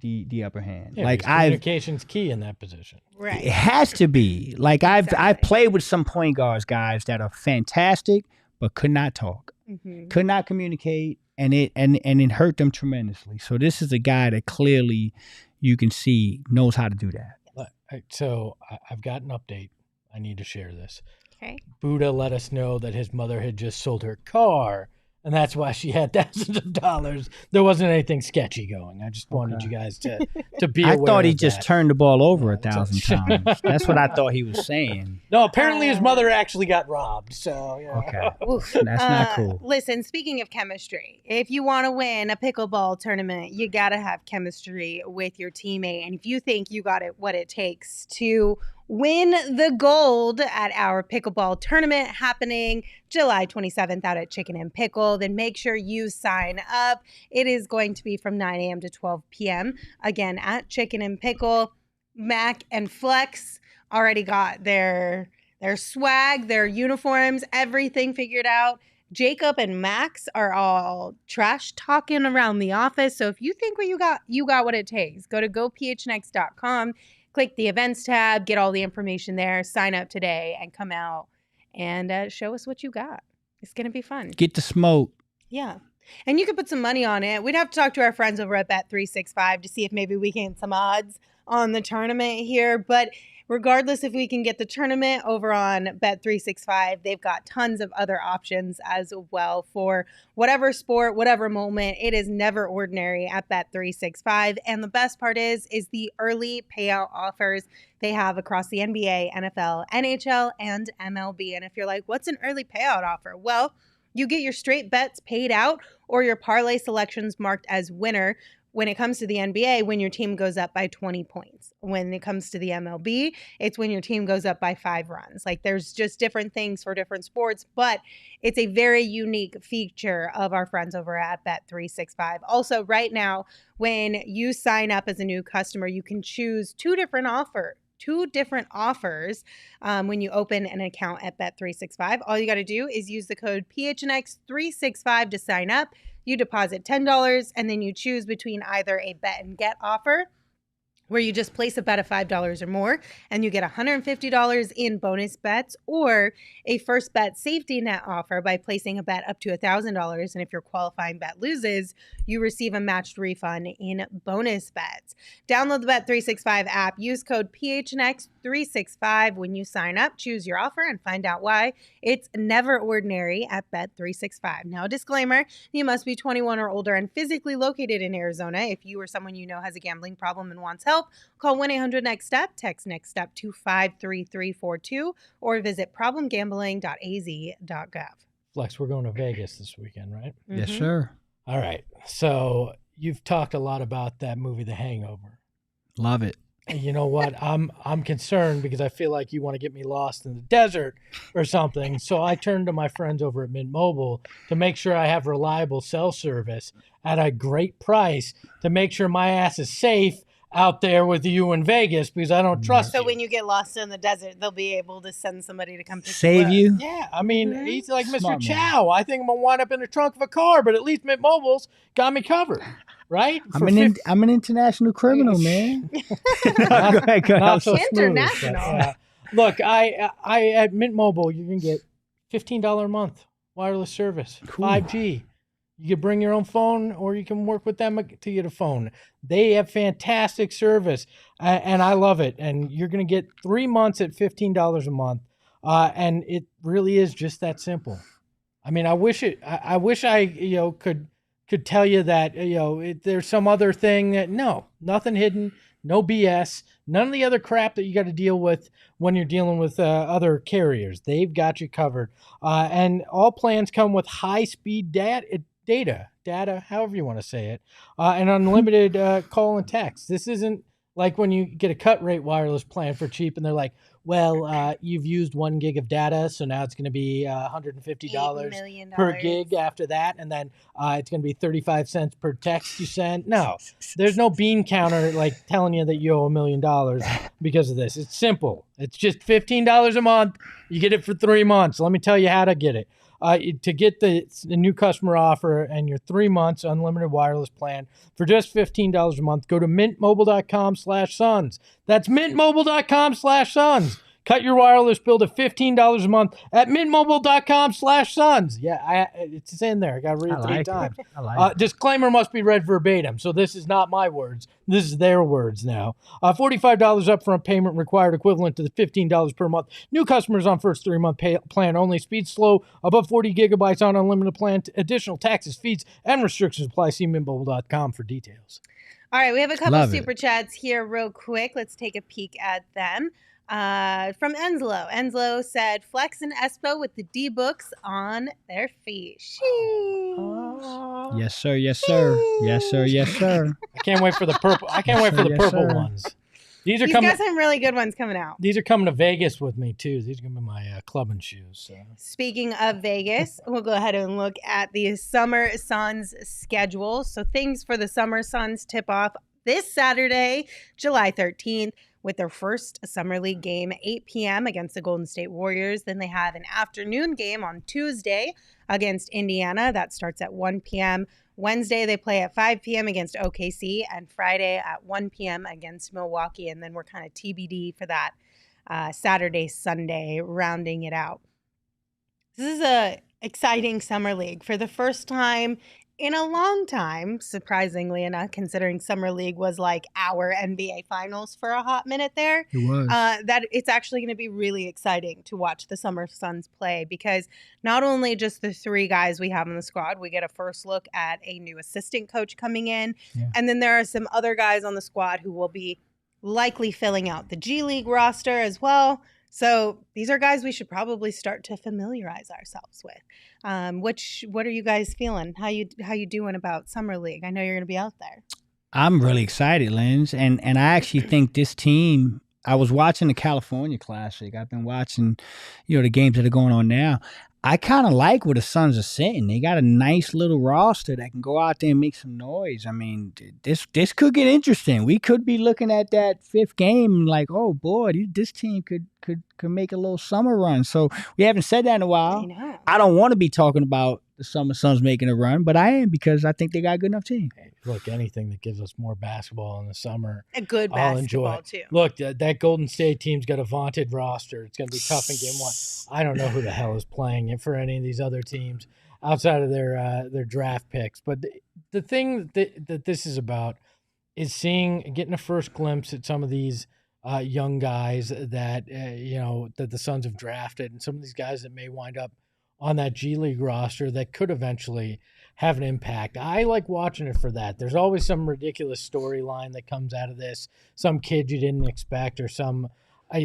the upper hand. Yeah, like, communication's key in that position. Right. It has to be. Like, I've played with some point guards, guys, that are fantastic but could not talk, could not communicate, and it hurt them tremendously. So this is a guy that clearly you can see knows how to do that. So I've got an update. I need to share this. Okay. Buddha let us know that his mother had just sold her car, and that's why she had thousands of dollars. There wasn't anything sketchy going. I just wanted you guys to be aware. I thought he of just that. turned the ball over 1,000 times. That's what I thought he was saying. No, apparently his mother actually got robbed. So yeah. Okay. Oof. That's not cool. Listen, speaking of chemistry, if you want to win a pickleball tournament, you got to have chemistry with your teammate. And if you think you got what it takes to win the gold at our pickleball tournament happening July 27th out at Chicken and Pickle, then make sure you sign up. It is going to be from 9 a.m. to 12 p.m. Again, at Chicken and Pickle. Mac and Flex already got their swag, their uniforms, everything figured out. Jacob and Max are all trash talking around the office. So if you think you got what it takes, go to gophnx.com. Click the events tab, get all the information there, sign up today, and come out and show us what you got. It's going to be fun. Get the smoke. Yeah. And you could put some money on it. We'd have to talk to our friends over at Bet365 to see if maybe we can get some odds on the tournament here. But regardless if we can get the tournament over on Bet365, they've got tons of other options as well for whatever sport, whatever moment. It is never ordinary at Bet365. And the best part is the early payout offers they have across the NBA, NFL, NHL, and MLB. And if you're like, what's an early payout offer? Well, you get your straight bets paid out or your parlay selections marked as winner. When it comes to the NBA, when your team goes up by 20 points. When it comes to the MLB, it's when your team goes up by 5 runs. Like, there's just different things for different sports, but it's a very unique feature of our friends over at Bet365. Also, right now, when you sign up as a new customer, you can choose two different offers when you open an account at Bet365. All you got to do is use the code PHNX365 to sign up. You deposit $10 and then you choose between either a bet and get offer where you just place a bet of $5 or more and you get $150 in bonus bets, or a first bet safety net offer by placing a bet up to $1,000. And if your qualifying bet loses, you receive a matched refund in bonus bets. Download the Bet365 app. Use code PHNX365 when you sign up. Choose your offer and find out why. It's never ordinary at Bet365. Now, a disclaimer, you must be 21 or older and physically located in Arizona. If you or someone you know has a gambling problem and wants help, call 1-800-NEXT-STEP, text NEXT STEP to 53342, or visit problemgambling.az.gov. Flex, we're going to Vegas this weekend, right? Mm-hmm. Yes, sir. All right. So you've talked a lot about that movie, The Hangover. Love it. You know what? I'm concerned because I feel like you want to get me lost in the desert or something. So I turned to my friends over at Mint Mobile to make sure I have reliable cell service at a great price to make sure my ass is safe out there with you in Vegas because I don't trust So you. when you get lost in the desert, they'll be able to send somebody to come pick Save you. you. Yeah, I mean, he's like Smart Mr. man. Chow. I think I'm gonna wind up in the trunk of a car, but at least Mint Mobile's got me covered, right? I'm an international criminal, man. Not so smooth, but, International. look, I at Mint Mobile, you can get $15 a month wireless service, Cool. 5G. You can bring your own phone, or you can work with them to get a phone. They have fantastic service, and I love it. And you're going to get 3 months at $15 a month, and it really is just that simple. I mean, I wish I could tell you that there's some other thing that nothing hidden, no BS, none of the other crap that you got to deal with when you're dealing with other carriers. They've got you covered, and all plans come with high-speed data, however you want to say it, and unlimited call and text. This isn't like when you get a cut rate wireless plan for cheap and they're like, well, you've used 1 gig of data, so now it's going to be $150 $8 million. per gig after that, and then it's going to be 35 cents per text you send. No, there's no bean counter like telling you that you owe $1 million because of this. It's simple. It's just $15 a month. You get it for 3 months. Let me tell you how to get it. To get the new customer offer and your 3 months unlimited wireless plan for just $15 a month, go to mintmobile.com/Suns. That's mintmobile.com/Suns. Cut your wireless bill to $15 a month at mintmobile.com/Suns. Yeah, it's in there. I got to read it 3 times. I like it. Disclaimer must be read verbatim. So this is not my words. This is their words now. $45 upfront payment required, equivalent to the $15 per month. New customers on first 3-month plan only. Speed slow, above 40 gigabytes on unlimited plan. Additional taxes, fees, and restrictions apply. See mintmobile.com for details. All right, we have a couple Love it. super chats here real quick. Let's take a peek at them. From Enslow. Enslow said, Flex and Espo with the D-books on their feet. Sheesh. Yes, sir. Yes, sir. Yes, sir. Yes, sir. I can't wait for the purple. I can't wait for the Yes, purple sir. ones. These are He's coming. got some really good ones coming out. These are coming to Vegas with me too. These are gonna be my clubbing shoes. So. Speaking of Vegas, we'll go ahead and look at the Summer Suns schedule. So things for the Summer Suns tip off this Saturday, July 13th, with their first Summer League game, 8 p.m. against the Golden State Warriors. Then they have an afternoon game on Tuesday against Indiana. That starts at 1 p.m. Wednesday, they play at 5 p.m. against OKC, and Friday at 1 p.m. against Milwaukee. And then we're kind of TBD for that Saturday, Sunday, rounding it out. This is a exciting Summer League. For the first time in a long time, surprisingly enough, considering Summer League was like our NBA Finals for a hot minute there, It was. that it's actually going to be really exciting to watch the Summer Suns play, because not only just the 3 guys we have in the squad, we get a first look at a new assistant coach coming in, Yeah. and then there are some other guys on the squad who will be likely filling out the G League roster as well. So these are guys we should probably start to familiarize ourselves with. What are you guys feeling? How you doing about Summer League? I know you're going to be out there. I'm really excited, Lens, and I actually think this team. I was watching the California Classic. I've been watching, the games that are going on now. I kind of like where the Suns are sitting. They got a nice little roster that can go out there and make some noise. I mean, this could get interesting. We could be looking at that 5th game like, oh boy, this team could make a little summer run. So we haven't said that in a while. I know. I don't want to be talking about the Summer Suns making a run, but I am, because I think they got a good enough team. Look, anything that gives us more basketball in the summer, A good I'll basketball enjoy. too. Look, that Golden State team's got a vaunted roster. It's going to be tough in game 1. I don't know who the hell is playing it for any of these other teams outside of their draft picks. But the thing that this is about is getting a first glimpse at some of these young guys that that the Suns have drafted, and some of these guys that may wind up on that G League roster that could eventually have an impact. I like watching it for that. There's always some ridiculous storyline that comes out of this. Some kid you didn't expect, or some, I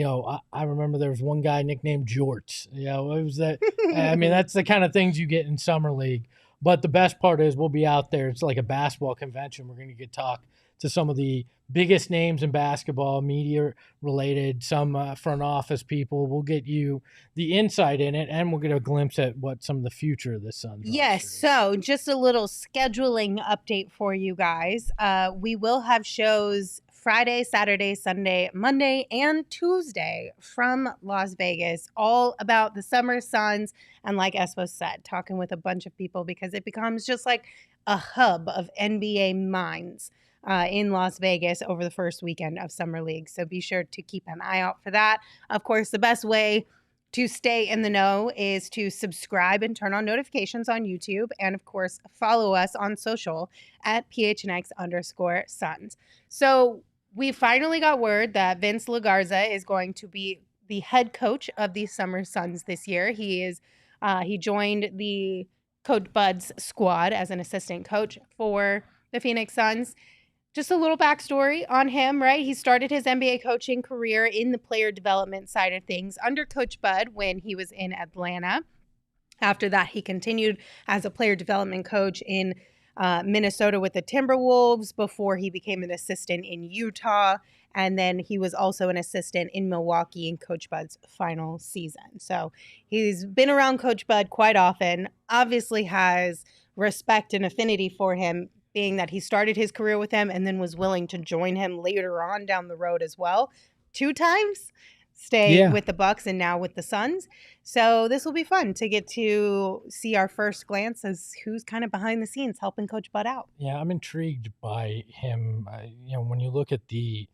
remember there was one guy nicknamed Jorts. It was that. I mean, that's the kind of things you get in Summer League. But the best part is we'll be out there. It's like a basketball convention. We're going to get talk to some of the biggest names in basketball, media related, some front office people. We'll get you the insight in it, and we'll get a glimpse at what some of the future of the Suns. Yes. So just a little scheduling update for you guys. We will have shows Friday, Saturday, Sunday, Monday, and Tuesday from Las Vegas, all about the Summer Suns. And like Espo said, talking with a bunch of people because it becomes just like a hub of NBA minds in Las Vegas over the first weekend of Summer League. So be sure to keep an eye out for that. Of course, the best way to stay in the know is to subscribe and turn on notifications on YouTube. And of course, follow us on social at PHNX_Suns. So we finally got word that Vince LaGarza is going to be the head coach of the Summer Suns this year. He joined the Coach Bud's squad as an assistant coach for the Phoenix Suns. Just a little backstory on him, right? He started his NBA coaching career in the player development side of things under Coach Bud when he was in Atlanta. After that, he continued as a player development coach in Minnesota with the Timberwolves before he became an assistant in Utah. And then he was also an assistant in Milwaukee in Coach Bud's final season. So he's been around Coach Bud quite often, obviously has respect and affinity for him, being that he started his career with him and then was willing to join him later on down the road as well. 2 times stay with the Bucks and now with the Suns. So this will be fun to get to see our first glance as who's kind of behind the scenes helping Coach Bud out. Yeah, I'm intrigued by him. When you look at the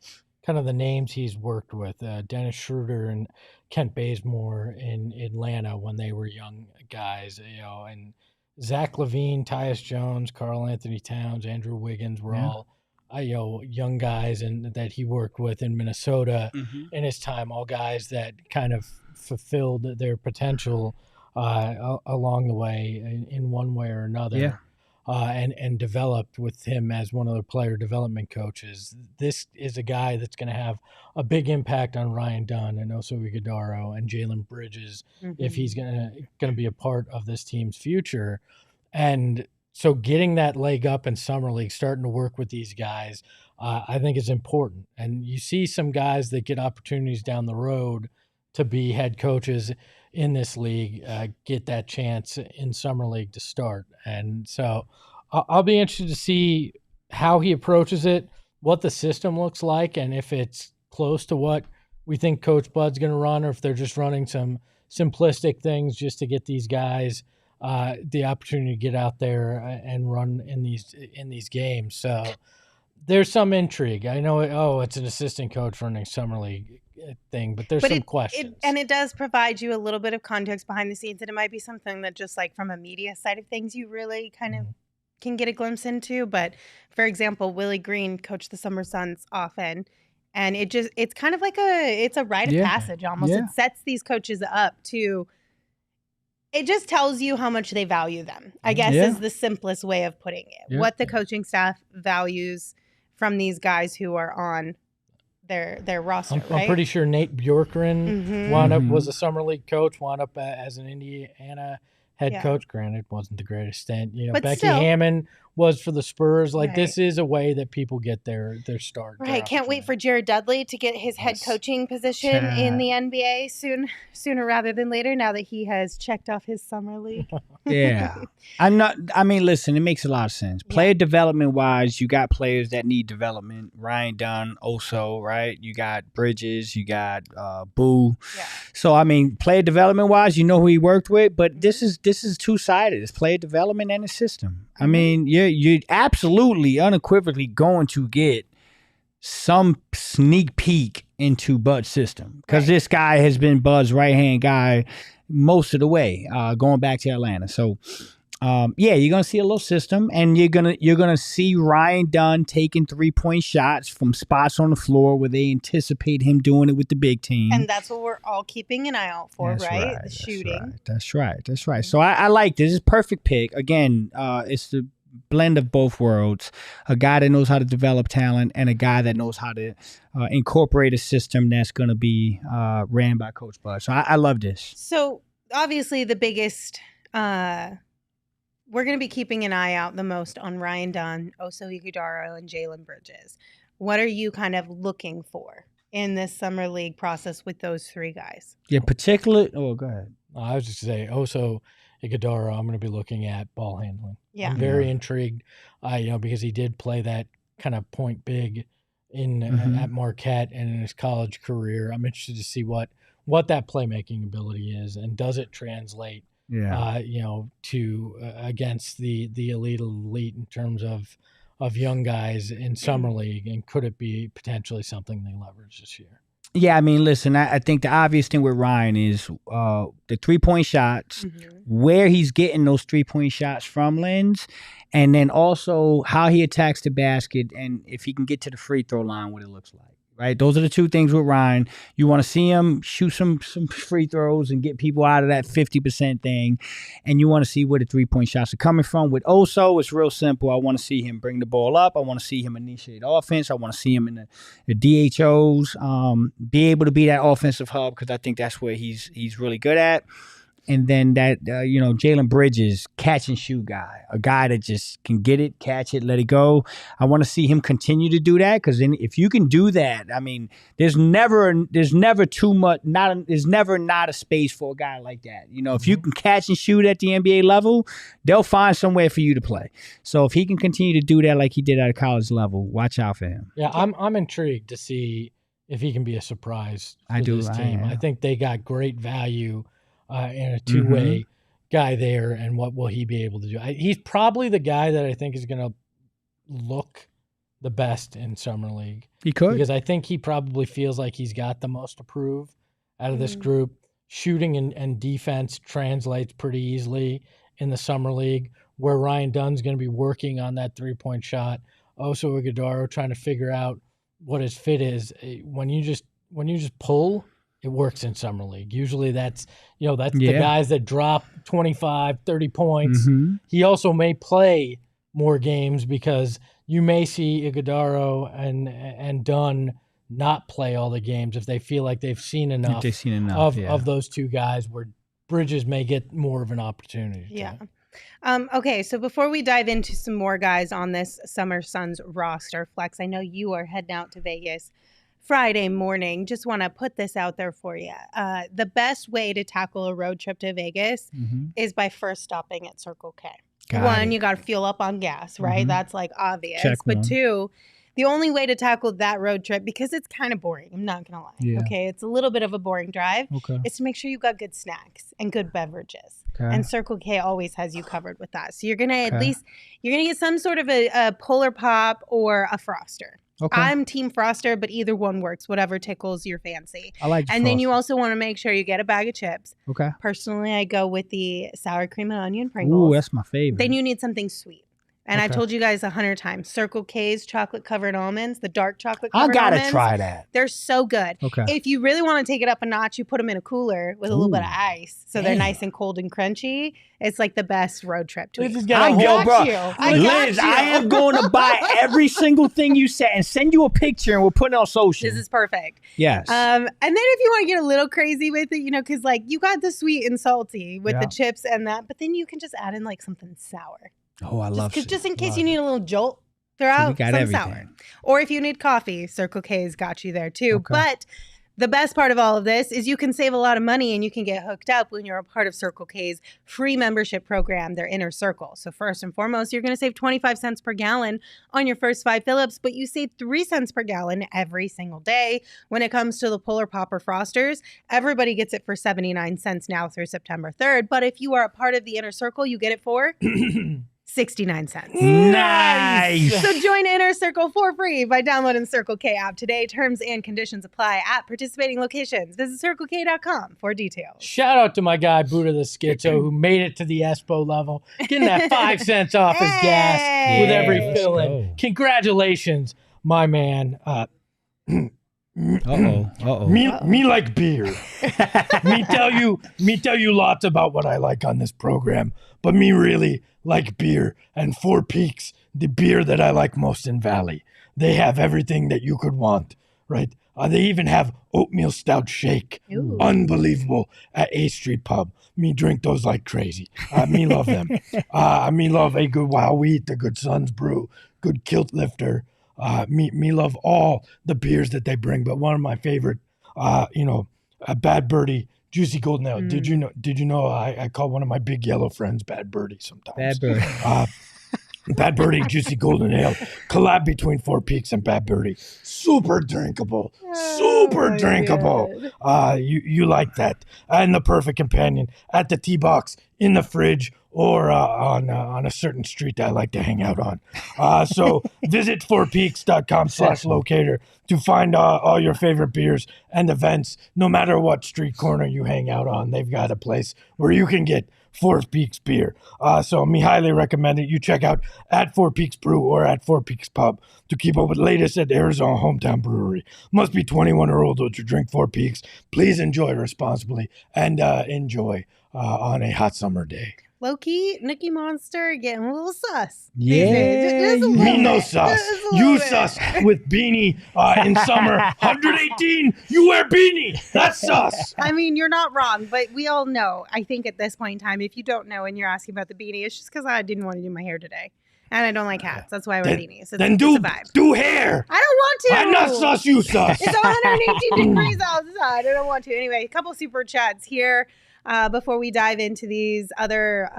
kind of the names he's worked with, Dennis Schroeder and Kent Bazemore in Atlanta when they were young guys, and Zach LaVine, Tyus Jones, Karl Anthony Towns, Andrew Wiggins were all young guys and that he worked with in Minnesota in his time, all guys that kind of fulfilled their potential along the way in one way or another. And developed with him as one of the player development coaches. This is a guy that's going to have a big impact on Ryan Dunn and Oso Ighodaro and Jalen Bridges if he's going to be a part of this team's future. And so getting that leg up in Summer League, starting to work with these guys, I think is important. And you see some guys that get opportunities down the road to be head coaches in this league, get that chance in Summer League to start. And so I'll be interested to see how he approaches it, what the system looks like, and if it's close to what we think Coach Bud's going to run, or if they're just running some simplistic things just to get these guys the opportunity to get out there and run in these games. So there's some intrigue. I know, it's an assistant coach running Summer League thing, but there's some questions. It does provide you a little bit of context behind the scenes, and it might be something that just like from a media side of things you really kind of can get a glimpse into. But for example, Willie Green coached the Summer Suns often, and it's kind of like it's a rite of passage almost. It sets these coaches up to, it just tells you how much they value them, I guess is the simplest way of putting it. What the coaching staff values from these guys who are on their roster. I'm pretty sure Nate Bjorkgren was a Summer League coach, wound up as an Indiana head coach. Granted, wasn't the greatest stint. But Becky Hammond was for the Spurs. This is a way that people get their start. Right. Can't wait for Jared Dudley to get his head coaching position in the NBA sooner rather than later, now that he has checked off his Summer League. Listen, it makes a lot of sense. Player development wise, you got players that need development. Ryan Dunn, also, right? You got Bridges, you got Boo. Yeah. So player development wise, you know who he worked with, but this is two-sided. It's player development and a system. You're absolutely unequivocally going to get some sneak peek into Bud's system, because this guy has been Bud's right-hand guy most of the way, going back to Atlanta. So you're gonna see a little system, and you're gonna see Ryan Dunn taking 3-point shots from spots on the floor where they anticipate him doing it with the big team. And that's what we're all keeping an eye out for, right? The shooting. That's right. So I like this. It's a perfect pick. Again, it's the blend of both worlds. A guy that knows how to develop talent and a guy that knows how to incorporate a system that's going to be ran by Coach Bud. So I love this. So obviously the biggest we're going to be keeping an eye out the most on Ryan Dunn, Oso Ighodaro, and Jalen Bridges. What are you kind of looking for in this summer league process with those three guys? Yeah, particularly. Oh, go ahead. I was just saying, Oso Ighodaro, I'm going to be looking at ball handling. Yeah. I'm very intrigued, because he did play that kind of point big in at Marquette and in his college career. I'm interested to see what that playmaking ability is, and does it translate, to against the elite in terms of young guys in summer league, and could it be potentially something they leverage this year? Yeah, I mean, listen, I think the obvious thing with Ryan is the 3-point shots, where he's getting those 3-point shots from, Lens, and then also how he attacks the basket, and if he can get to the free throw line, what it looks like. Right, those are the two things with Ryan. You want to see him shoot some free throws and get people out of that 50% thing, and you want to see where the 3-point shots are coming from. With Oso, it's real simple. I want to see him bring the ball up. I want to see him initiate offense. I want to see him in the DHOs, be able to be that offensive hub, because I think that's where he's really good at. And then that, Jalen Bridges, catch and shoot guy, a guy that just can get it, catch it, let it go. I want to see him continue to do that, because then if you can do that, I mean, there's never too much, there's never not a space for a guy like that. If you can catch and shoot at the NBA level, they'll find somewhere for you to play. So if he can continue to do that like he did at a college level, watch out for him. Yeah, I'm intrigued to see if he can be a surprise for this team. I think they got great value and a two-way guy there, and what will he be able to do? He's probably the guy that I think is going to look the best in summer league. He could, because I think he probably feels like he's got the most to prove out of this group. Shooting and defense translates pretty easily in the summer league, where Ryan Dunn's going to be working on that 3-point shot. Oso Ighodaro trying to figure out what his fit is. When you just pull, it works in summer league. Usually that's the guys that drop 25, 30 points. He also may play more games, because you may see Ighodaro and Dunn not play all the games if they feel like they've seen enough, of those two guys, where Bridges may get more of an opportunity. Yeah. Okay, so before we dive into some more guys on this Summer Suns roster, Flex, I know you are heading out to Vegas Friday morning. Just want to put this out there for you. The best way to tackle a road trip to Vegas is by first stopping at Circle K. One, you got to fuel up on gas, right? That's like obvious. Check but one. Two, the only way to tackle that road trip, because it's kind of boring, I'm not going to lie. Yeah. Okay, it's a little bit of a boring drive. Okay. Is to make sure you've got good snacks and good beverages. Okay. And Circle K always has you covered with that. So you're going to at least, you're going to get some sort of a Polar Pop or a Froster. Okay. I'm Team Froster, but either one works, whatever tickles your fancy. I like And then you also want to make sure you get a bag of chips. Okay. Personally, I go with the sour cream and onion Pringles. Ooh, that's my favorite. Then you need something sweet. And I've told you guys 100 times, Circle K's chocolate covered almonds, the dark chocolate covered almonds. I gotta try that. They're so good. Okay. If you really want to take it up a notch, you put them in a cooler with a little bit of ice, so they're nice and cold and crunchy. It's like the best road trip to eat. Liz, I am going to buy every single thing you said and send you a picture, and we'll put it on social. This is perfect. Yes. And then if you want to get a little crazy with it, because like you got the sweet and salty with the chips and that, but then you can just add in like something sour. Oh, I love it. Just in case you need a little jolt, throw out some sour. Or if you need coffee, Circle K's got you there too. Okay. But the best part of all of this is you can save a lot of money and you can get hooked up when you're a part of Circle K's free membership program, their Inner Circle. So first and foremost, you're going to save 25 cents per gallon on your first 5 fill-ups, but you save 3 cents per gallon every single day. When it comes to the Polar Pop or Frosters, everybody gets it for 79 cents now through September 3rd. But if you are a part of the Inner Circle, you get it for 69 cents. Nice. So join Inner Circle for free by downloading the Circle K app today. Terms and conditions apply at participating locations. Visit CircleK.com for details. Shout out to my guy, Buddha the Schizo, who made it to the Espo level, getting that 5 cents off his gas with every fill-in. Congratulations, my man. Me like beer. me tell you lots about what I like on this program, but me really like beer, and Four Peaks, the beer that I like most in Valley. They have everything that you could want, right? They even have oatmeal stout shake. Ooh. Unbelievable at A Street Pub. Me drink those like crazy. Me love them. Me love a good Wild Wheat, a good Suns Brew, good Kilt Lifter. Me love all the beers that they bring, but one of my favorite, a Bad Birdie Juicy Golden Ale. Did you know I call one of my big yellow friends Bad Birdie sometimes. Bad Birdie. Bad Birdie Juicy Golden Ale. Collab between Four Peaks and Bad Birdie. Super drinkable. Super drinkable. You like that. And the perfect companion at the tee box, in the fridge, or on a certain street that I like to hang out on. So visit fourpeaks.com/locator to find all your favorite beers and events. No matter what street corner you hang out on, they've got a place where you can get Four Peaks beer. So me highly recommend it. You check out at Four Peaks Brew or at Four Peaks Pub to keep up with the latest at Arizona Hometown Brewery. Must be 21 or older to drink Four Peaks. Please enjoy responsibly and enjoy on a hot summer day. Low-key, Nikki Monster getting a little sus. Yeah, Me no sus. You sus with beanie in summer. 118, you wear beanie. That's sus. I mean, you're not wrong, but we all know, I think at this point in time, if you don't know and you're asking about the beanie, it's just because I didn't want to do my hair today. And I don't like hats. That's why I wear beanies. Then do hair. I don't want to. I'm not sus, you sus. It's 118 degrees outside. I don't want to. Anyway, a couple super chats here. Before we dive into these other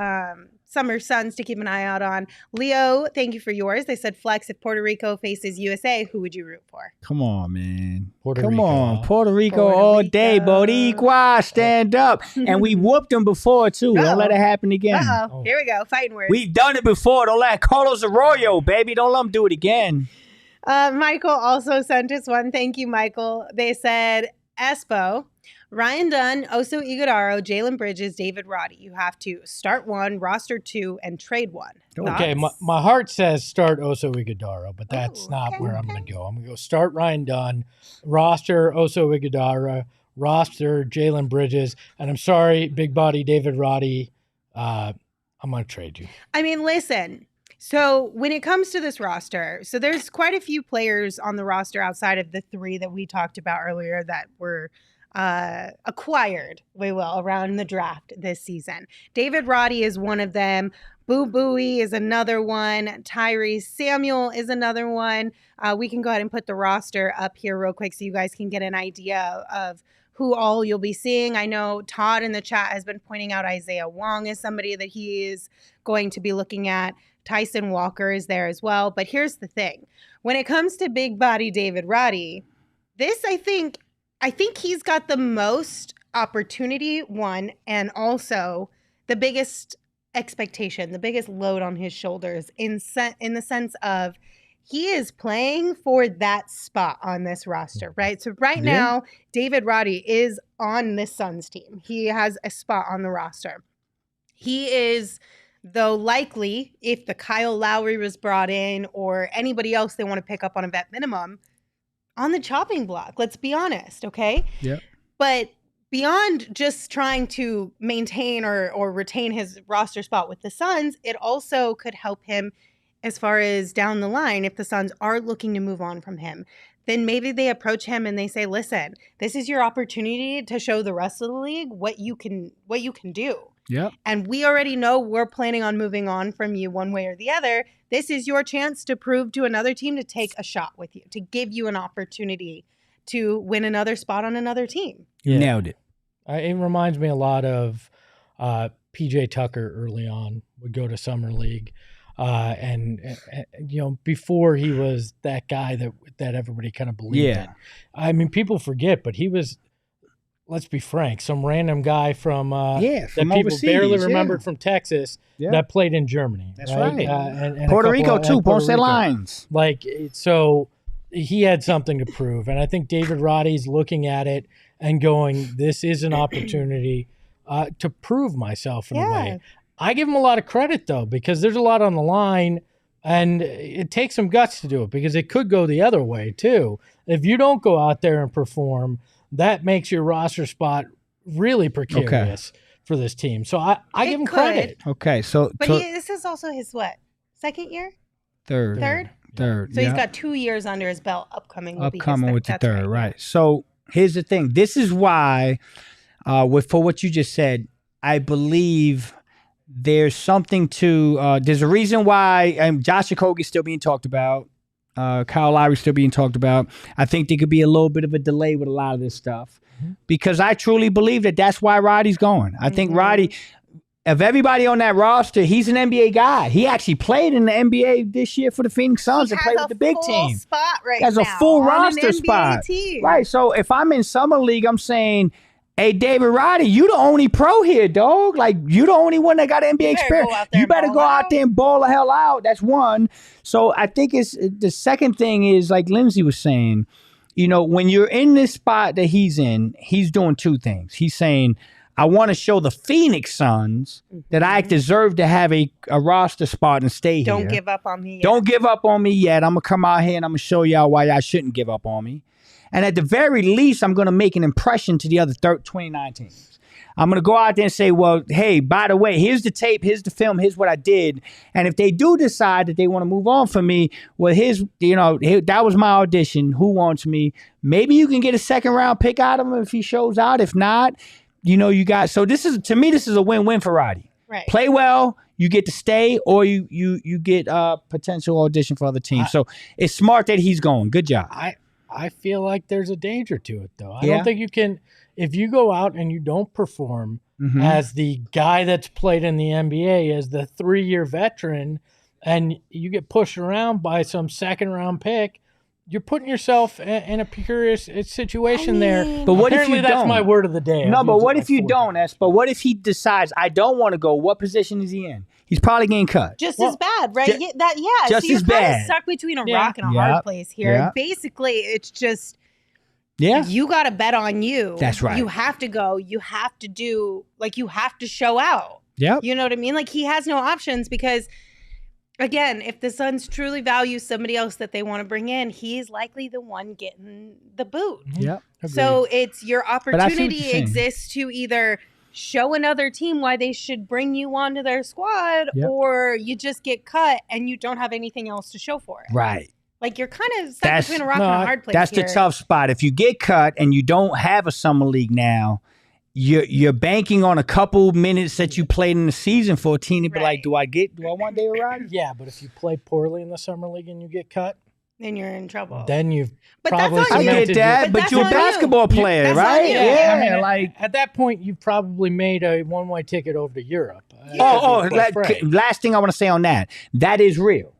summer Suns to keep an eye out on. Leo, thank you for yours. They said, Flex, if Puerto Rico faces USA, who would you root for? Come on, man. Puerto Come Rico. on. Puerto Rico all day, Boricua. Stand up. And we whooped them before, too. Don't let it happen again. Uh-oh. Here we go. Fighting words. We've done it before. Don't let Carlos Arroyo, baby. Don't let him do it again. Michael also sent us one. Thank you, Michael. They said, Espo, Ryan Dunn, Oso Ighodaro, Jalen Bridges, David Roddy. You have to start one, roster two, and trade one. Okay, my heart says start Oso Ighodaro, but that's not where I'm going to go. I'm going to go start Ryan Dunn, roster Oso Ighodaro, roster Jalen Bridges, and I'm sorry, big body David Roddy, I'm going to trade you. I mean, listen. So when it comes to this roster, so there's quite a few players on the roster outside of the three that we talked about earlier that were acquired, we will, around the draft this season. David Roddy is one of them. Boo Booey is another one. Tyrese Samuel is another one. We can go ahead and put the roster up here real quick so you guys can get an idea of who all you'll be seeing. I know Todd in the chat has been pointing out Isaiah Wong as somebody that he is going to be looking at. Tyson Walker is there as well. But here's the thing. When it comes to big body David Roddy, this, I think he's got the most opportunity, one, and also the biggest expectation, the biggest load on his shoulders in the sense of he is playing for that spot on this roster, right? So now, David Roddy is on this Suns team. He has a spot on the roster. He is, though likely, if the Kyle Lowry was brought in or anybody else they want to pick up on a vet minimum, on the chopping block, let's be honest, okay? Yep. But beyond just trying to maintain or retain his roster spot with the Suns, it also could help him as far as down the line, if the Suns are looking to move on from him, then maybe they approach him and they say, listen, this is your opportunity to show the rest of the league what you can do. Yep. And we already know we're planning on moving on from you one way or the other. This is your chance to prove to another team to take a shot with you, to give you an opportunity to win another spot on another team. You nailed it. It reminds me a lot of PJ Tucker early on would go to Summer League. And before he was that guy that everybody kind of believed in. I mean, people forget, but he was, let's be frank, some random guy from from that people overseas, barely remembered from Texas that played in Germany. That's right. And Puerto Rico too, Ponce Lines. So he had something to prove. And I think David Roddy's looking at it and going, this is an opportunity to prove myself in a way. I give him a lot of credit, though, because there's a lot on the line, and it takes some guts to do it because it could go the other way, too. If you don't go out there and perform, that makes your roster spot really precarious for this team. So I give him credit. Okay, so... But this is also his, what, second year? Third. Third. So he's got 2 years under his belt. Upcoming will be his Upcoming third. with the That's third, right. So here's the thing. This is why, for what you just said, I believe there's something to, there's a reason why Josh Okogie is still being talked about. Kyle Lowry still being talked about. I think there could be a little bit of a delay with a lot of this stuff because I truly believe that that's why Roddy's going. I think Roddy, of everybody on that roster, he's an NBA guy. He actually played in the NBA this year for the Phoenix Suns and played with the big team. Spot right Has now a full on roster an NBA spot. team. Right. So if I'm in summer league, I'm saying, hey, David Roddy, you the only pro here, dog. Like, you the only one that got NBA experience. You better go out there and ball the hell out. That's one. So I think it's the second thing is, like Lindsay was saying, you know, when you're in this spot that he's in, he's doing two things. He's saying, I want to show the Phoenix Suns that I deserve to have a roster spot and stay here. Don't give up on me yet. Don't give up on me yet. I'm going to come out here and I'm going to show y'all why y'all shouldn't give up on me. And at the very least, I'm going to make an impression to the other 29 teams. I'm going to go out there and say, well, hey, by the way, here's the tape, here's the film, here's what I did. And if they do decide that they want to move on from me, well, that was my audition. Who wants me? Maybe you can get a second round pick out of him if he shows out. If not, you got, so this is, to me, this is a win-win for Roddy. Right. Play well, you get to stay, or you get a potential audition for other teams. So it's smart that he's going. Good job. I feel like there's a danger to it, though. I don't think you can, if you go out and you don't perform as the guy that's played in the NBA, as the 3-year veteran, and you get pushed around by some second-round pick, you're putting yourself in a precarious situation there. But what Apparently if you don't? That's my word of the day. No, but what if you don't, S? But what if he decides, I don't want to go? What position is he in? He's probably getting cut. Just as bad, right? Just so as you're kind bad. of stuck between a rock and a hard place here. Yeah. Basically, it's just Yeah. you got to bet on you. That's right. You have to go. You have to do, like, you have to show out. Yep. You know what I mean? Like, he has no options because, again, if the Suns truly value somebody else that they want to bring in, he's likely the one getting the boot. Yep. So it's your I see what opportunity you're saying. exists to either show another team why they should bring you onto their squad, Yep. or you just get cut and you don't have anything else to show for it. Right. Like, you're kind of stuck between a rock and a hard place. That's here. the tough spot. If you get cut and you don't have a summer league now, you're banking on a couple minutes that you played in the season for a team to be like, do I want David Roddy? Yeah, but if you play poorly in the summer league and you get cut, Then you're in trouble. then you've But probably that's on I you. get that, But but you're a that's on you. basketball player, That's on right? you. Yeah, I mean, like. at that point, you've probably made a one-way ticket over to Europe. Last thing I want to say on that. That is real.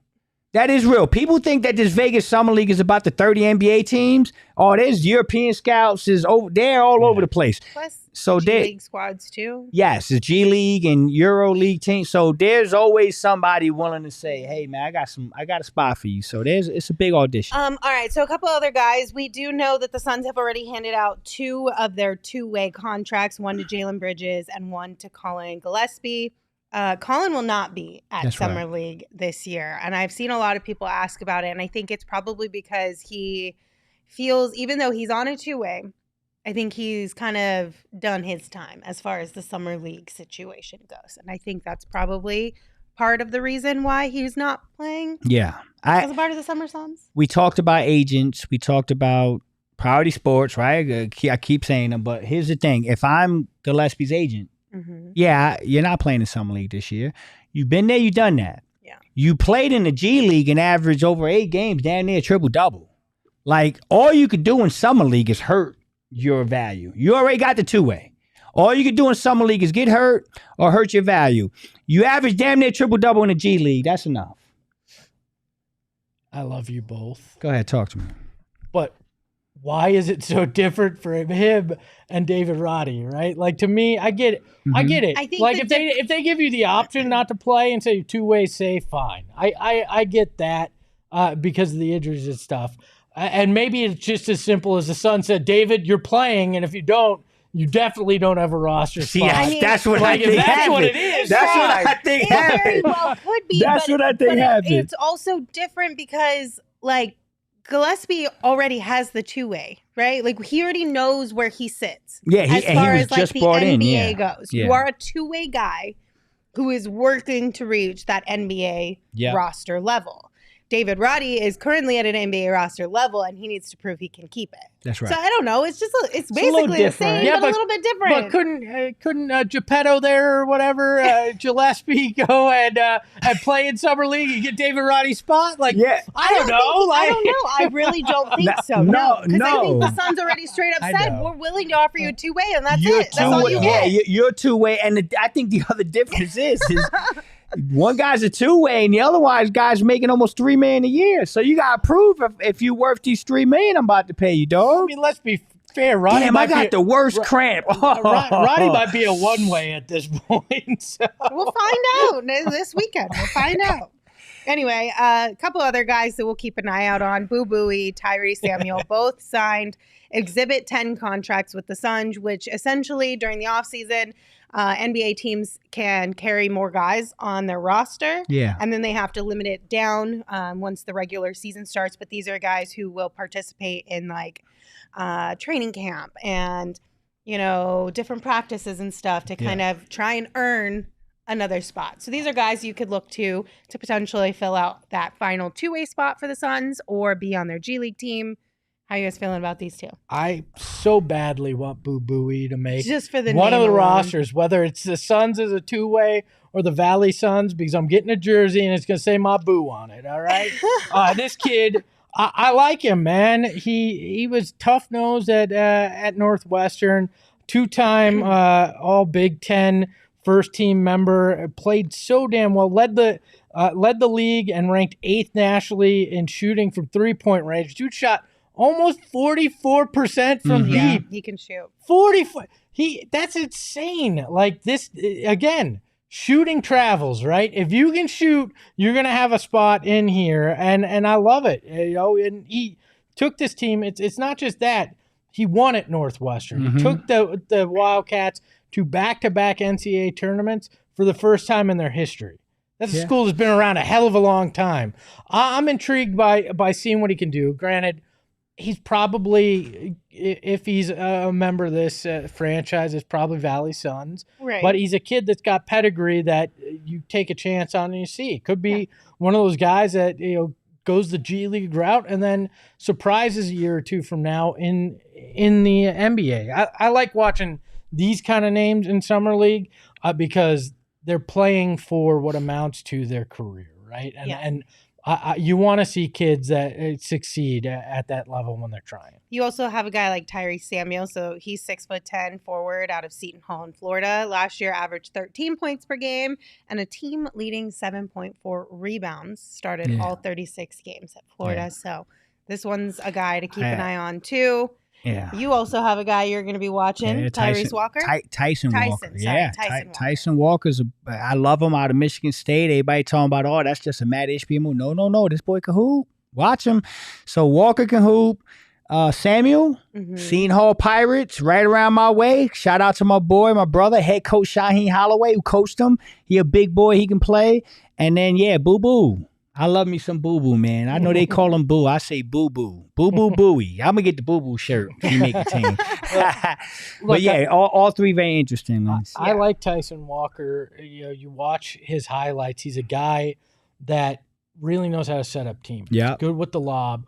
That is real. People think that this Vegas Summer League is about the 30 NBA teams. Oh, there's European scouts. They're all over the place. Plus, So G League squads too. yes, it's G League and Euro League teams. So there's always somebody willing to say, "Hey, man, I got a spot for you." So it's a big audition. All right, so a couple other guys. We do know that the Suns have already handed out 2 of their 2-way contracts, one to Jalen Bridges and one to Colin Gillespie. Colin will not be at That's Summer right. League this year, and I've seen a lot of people ask about it, and I think it's probably because he feels, even though he's on a 2-way, I think he's kind of done his time as far as the Summer League situation goes, and I think that's probably part of the reason why he's not playing Yeah, as a part of the Summer Suns. we talked about agents. We talked about Priority Sports, right? I keep saying them, but here's the thing: if I'm Gillespie's agent, yeah, you're not playing the Summer League this year. You've been there, you've done that. Yeah. You played in the G League and averaged over 8 games, damn near triple-double. Like, all you could do in Summer League is hurt your value. You already got the 2-way. All you could do in Summer League is get hurt or hurt your value. You average damn near triple-double in the G League. That's enough. I love you both. Go ahead, talk to me. But why is it so different for him and David Roddy, right? Like, to me, I get it. I get it. I think like, the if they give you the option not to play and say 2-way safe, fine. I get that because of the injuries and stuff. And maybe it's just as simple as the Sun said, David, you're playing, and if you don't, you definitely don't have a roster See, spot. that's what like, I think if that's happened. what it is. That's what fine. I think It very happened. well could be. That's what I think happened. It's also different because, like, Gillespie already has the 2-way, right? Like, he already knows where he sits. Yeah, as and far he was as, like, just the brought in. NBA Yeah. goes. Yeah. You are a 2-way guy who is working to reach that NBA Yeah. roster level. David Roddy is currently at an NBA roster level, and he needs to prove he can keep it. That's right. So I don't know. It's just it's a little basically the same, different. but a little bit different. But couldn't Geppetto there or whatever Gillespie go and play in summer league and get David Roddy's spot? Like, Yeah. I don't know. I really don't think so. No, because I think the Suns already straight up said we're willing to offer you a two-way, and that's it. That's all you get. Yeah, you're two-way, and I think the other difference is one guy's a two-way, and the other guy's making almost $3 million a year. So you gotta prove if you're worth these $3 million I'm about to pay you, dog. I mean, let's be fair. Roddy Damn, I got the worst cramp. Roddy might be a one-way at this point. So. We'll find out this weekend. We'll find out. Anyway, a couple other guys that we'll keep an eye out on. Boo Buie, Tyrese Samuel, both signed Exhibit 10 contracts with the Suns, which essentially during the offseason, NBA teams can carry more guys on their roster. Yeah. And then they have to limit it down once the regular season starts. But these are guys who will participate in like training camp and, different practices and stuff to kind of try and earn another spot. So these are guys you could look to potentially fill out that final two-way spot for the Suns or be on their G League team. How are you guys feeling about these two? I so badly want Boo Buie to make just for the one name of the alone. rosters, whether it's the Suns as a two-way or the Valley Suns, because I'm getting a jersey and it's going to say my boo on it, all right? This kid, I like him, man. He was tough-nosed at Northwestern, two-time all Big Ten first-team member, played so damn well, led the league and ranked 8th nationally in shooting from three-point range. Dude shot almost 44% from deep. He can shoot. 44. That's insane. Like this again, shooting travels, right? If you can shoot, you're going to have a spot in here and I love it. And he took this team, it's not just that. He won at Northwestern. He took the Wildcats to back-to-back NCAA tournaments for the first time in their history. That's a school that's been around a hell of a long time. I'm intrigued by seeing what he can do. Granted, he's probably, if he's a member of this franchise, it's probably Valley Suns. Right. But he's a kid that's got pedigree that you take a chance on and you see. Could be one of those guys that goes the G League route and then surprises a year or two from now in the NBA. I like watching these kind of names in summer league because they're playing for what amounts to their career, right? And you want to see kids that succeed at that level when they're trying. You also have a guy like Tyrese Samuel. So he's 6'10" forward out of Seton Hall in Florida. Last year averaged 13 points per game and a team leading 7.4 rebounds. Started all 36 games at Florida. Yeah. So this one's a guy to keep an eye on too. Yeah. You also have a guy you're going to be watching, Tyrese Walker. Tyson Walker. Sorry, Tyson Walker's I love him out of Michigan State. Everybody talking about, that's just a mad HB move. No. This boy can hoop. Watch him. So Walker can hoop. Samuel, Seton Hall Pirates, right around my way. Shout out to my boy, my brother, head coach Shaheen Holloway, who coached him. He a big boy. He can play. And then, Boo Boo. I love me some Boo Boo, man. I know they call him Boo. I say Boo Boo. Boo Boo Booey. I'm going to get the Boo Boo shirt if you make a team. But all three very interesting ones. I like Tyson Walker. You watch his highlights. He's a guy that really knows how to set up teams. Yeah. Good with the lob.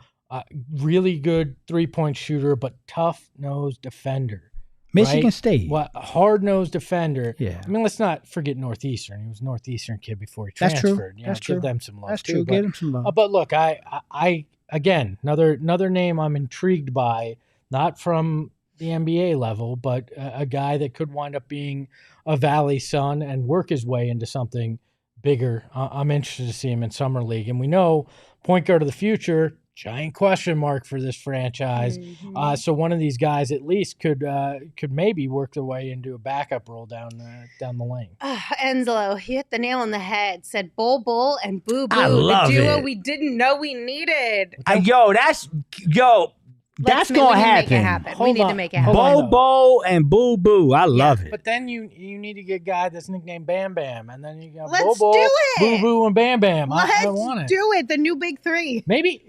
Really good three-point shooter, but tough-nosed defender. Michigan right? State. Hard-nosed defender. Yeah. I mean, let's not forget Northeastern. He was a Northeastern kid before he That's transferred. true. That's true. Give them some love, That's too. true. Give them some love. But look, I again, another name I'm intrigued by, not from the NBA level, but a guy that could wind up being a Valley Sun and work his way into something bigger. I'm interested to see him in Summer League. And we know point guard of the future, giant question mark for this franchise. So one of these guys at least could maybe work their way into a backup role down the lane. Enzelo, he hit the nail on the head. Said Bull and Boo Boo, I love the duo it. we didn't know we needed. That's we gonna need to make it happen. happen. Hold We need to on. make it happen. Hold on. Bobo and Boo Boo. I love it. But then you need to get a guy that's nicknamed Bam Bam, and then you got Let's Bobo, do Boo it. Boo, and Bam Bam. I want Let's it. do it. The new big three. Maybe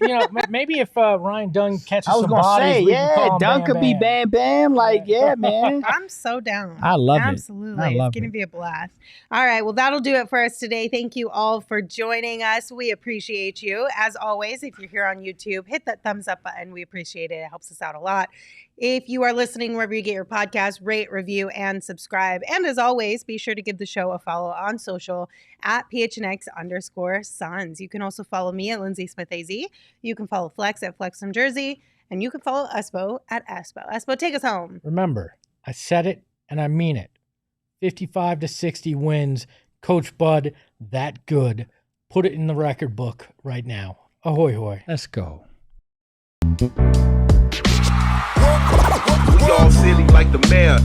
maybe if Ryan Dunn catches I was some gonna bodies, say, we can call yeah, him Dunn Bam could be Bam. Bam Bam. Like, yeah, man. I'm so down. I love it. Absolutely. I love It's going to it. be a blast. All right. Well, that'll do it for us today. Thank you all for joining us. We appreciate you. As always, if you're here on YouTube, hit that thumbs up button. We appreciate it. It helps us out a lot. If you are listening wherever you get your podcast, rate, review, and subscribe. And as always, be sure to give the show a follow on social at PHNX_Suns. You can also follow me at Lindsay Smith AZ. You can follow Flex at Flex from Jersey. And you can follow Espo at Espo. Espo, take us home. Remember, I said it and I mean it. 55-60 wins. Coach Bud, that good. Put it in the record book right now. Ahoy, hoy. Let's go. We all silly like the mayor.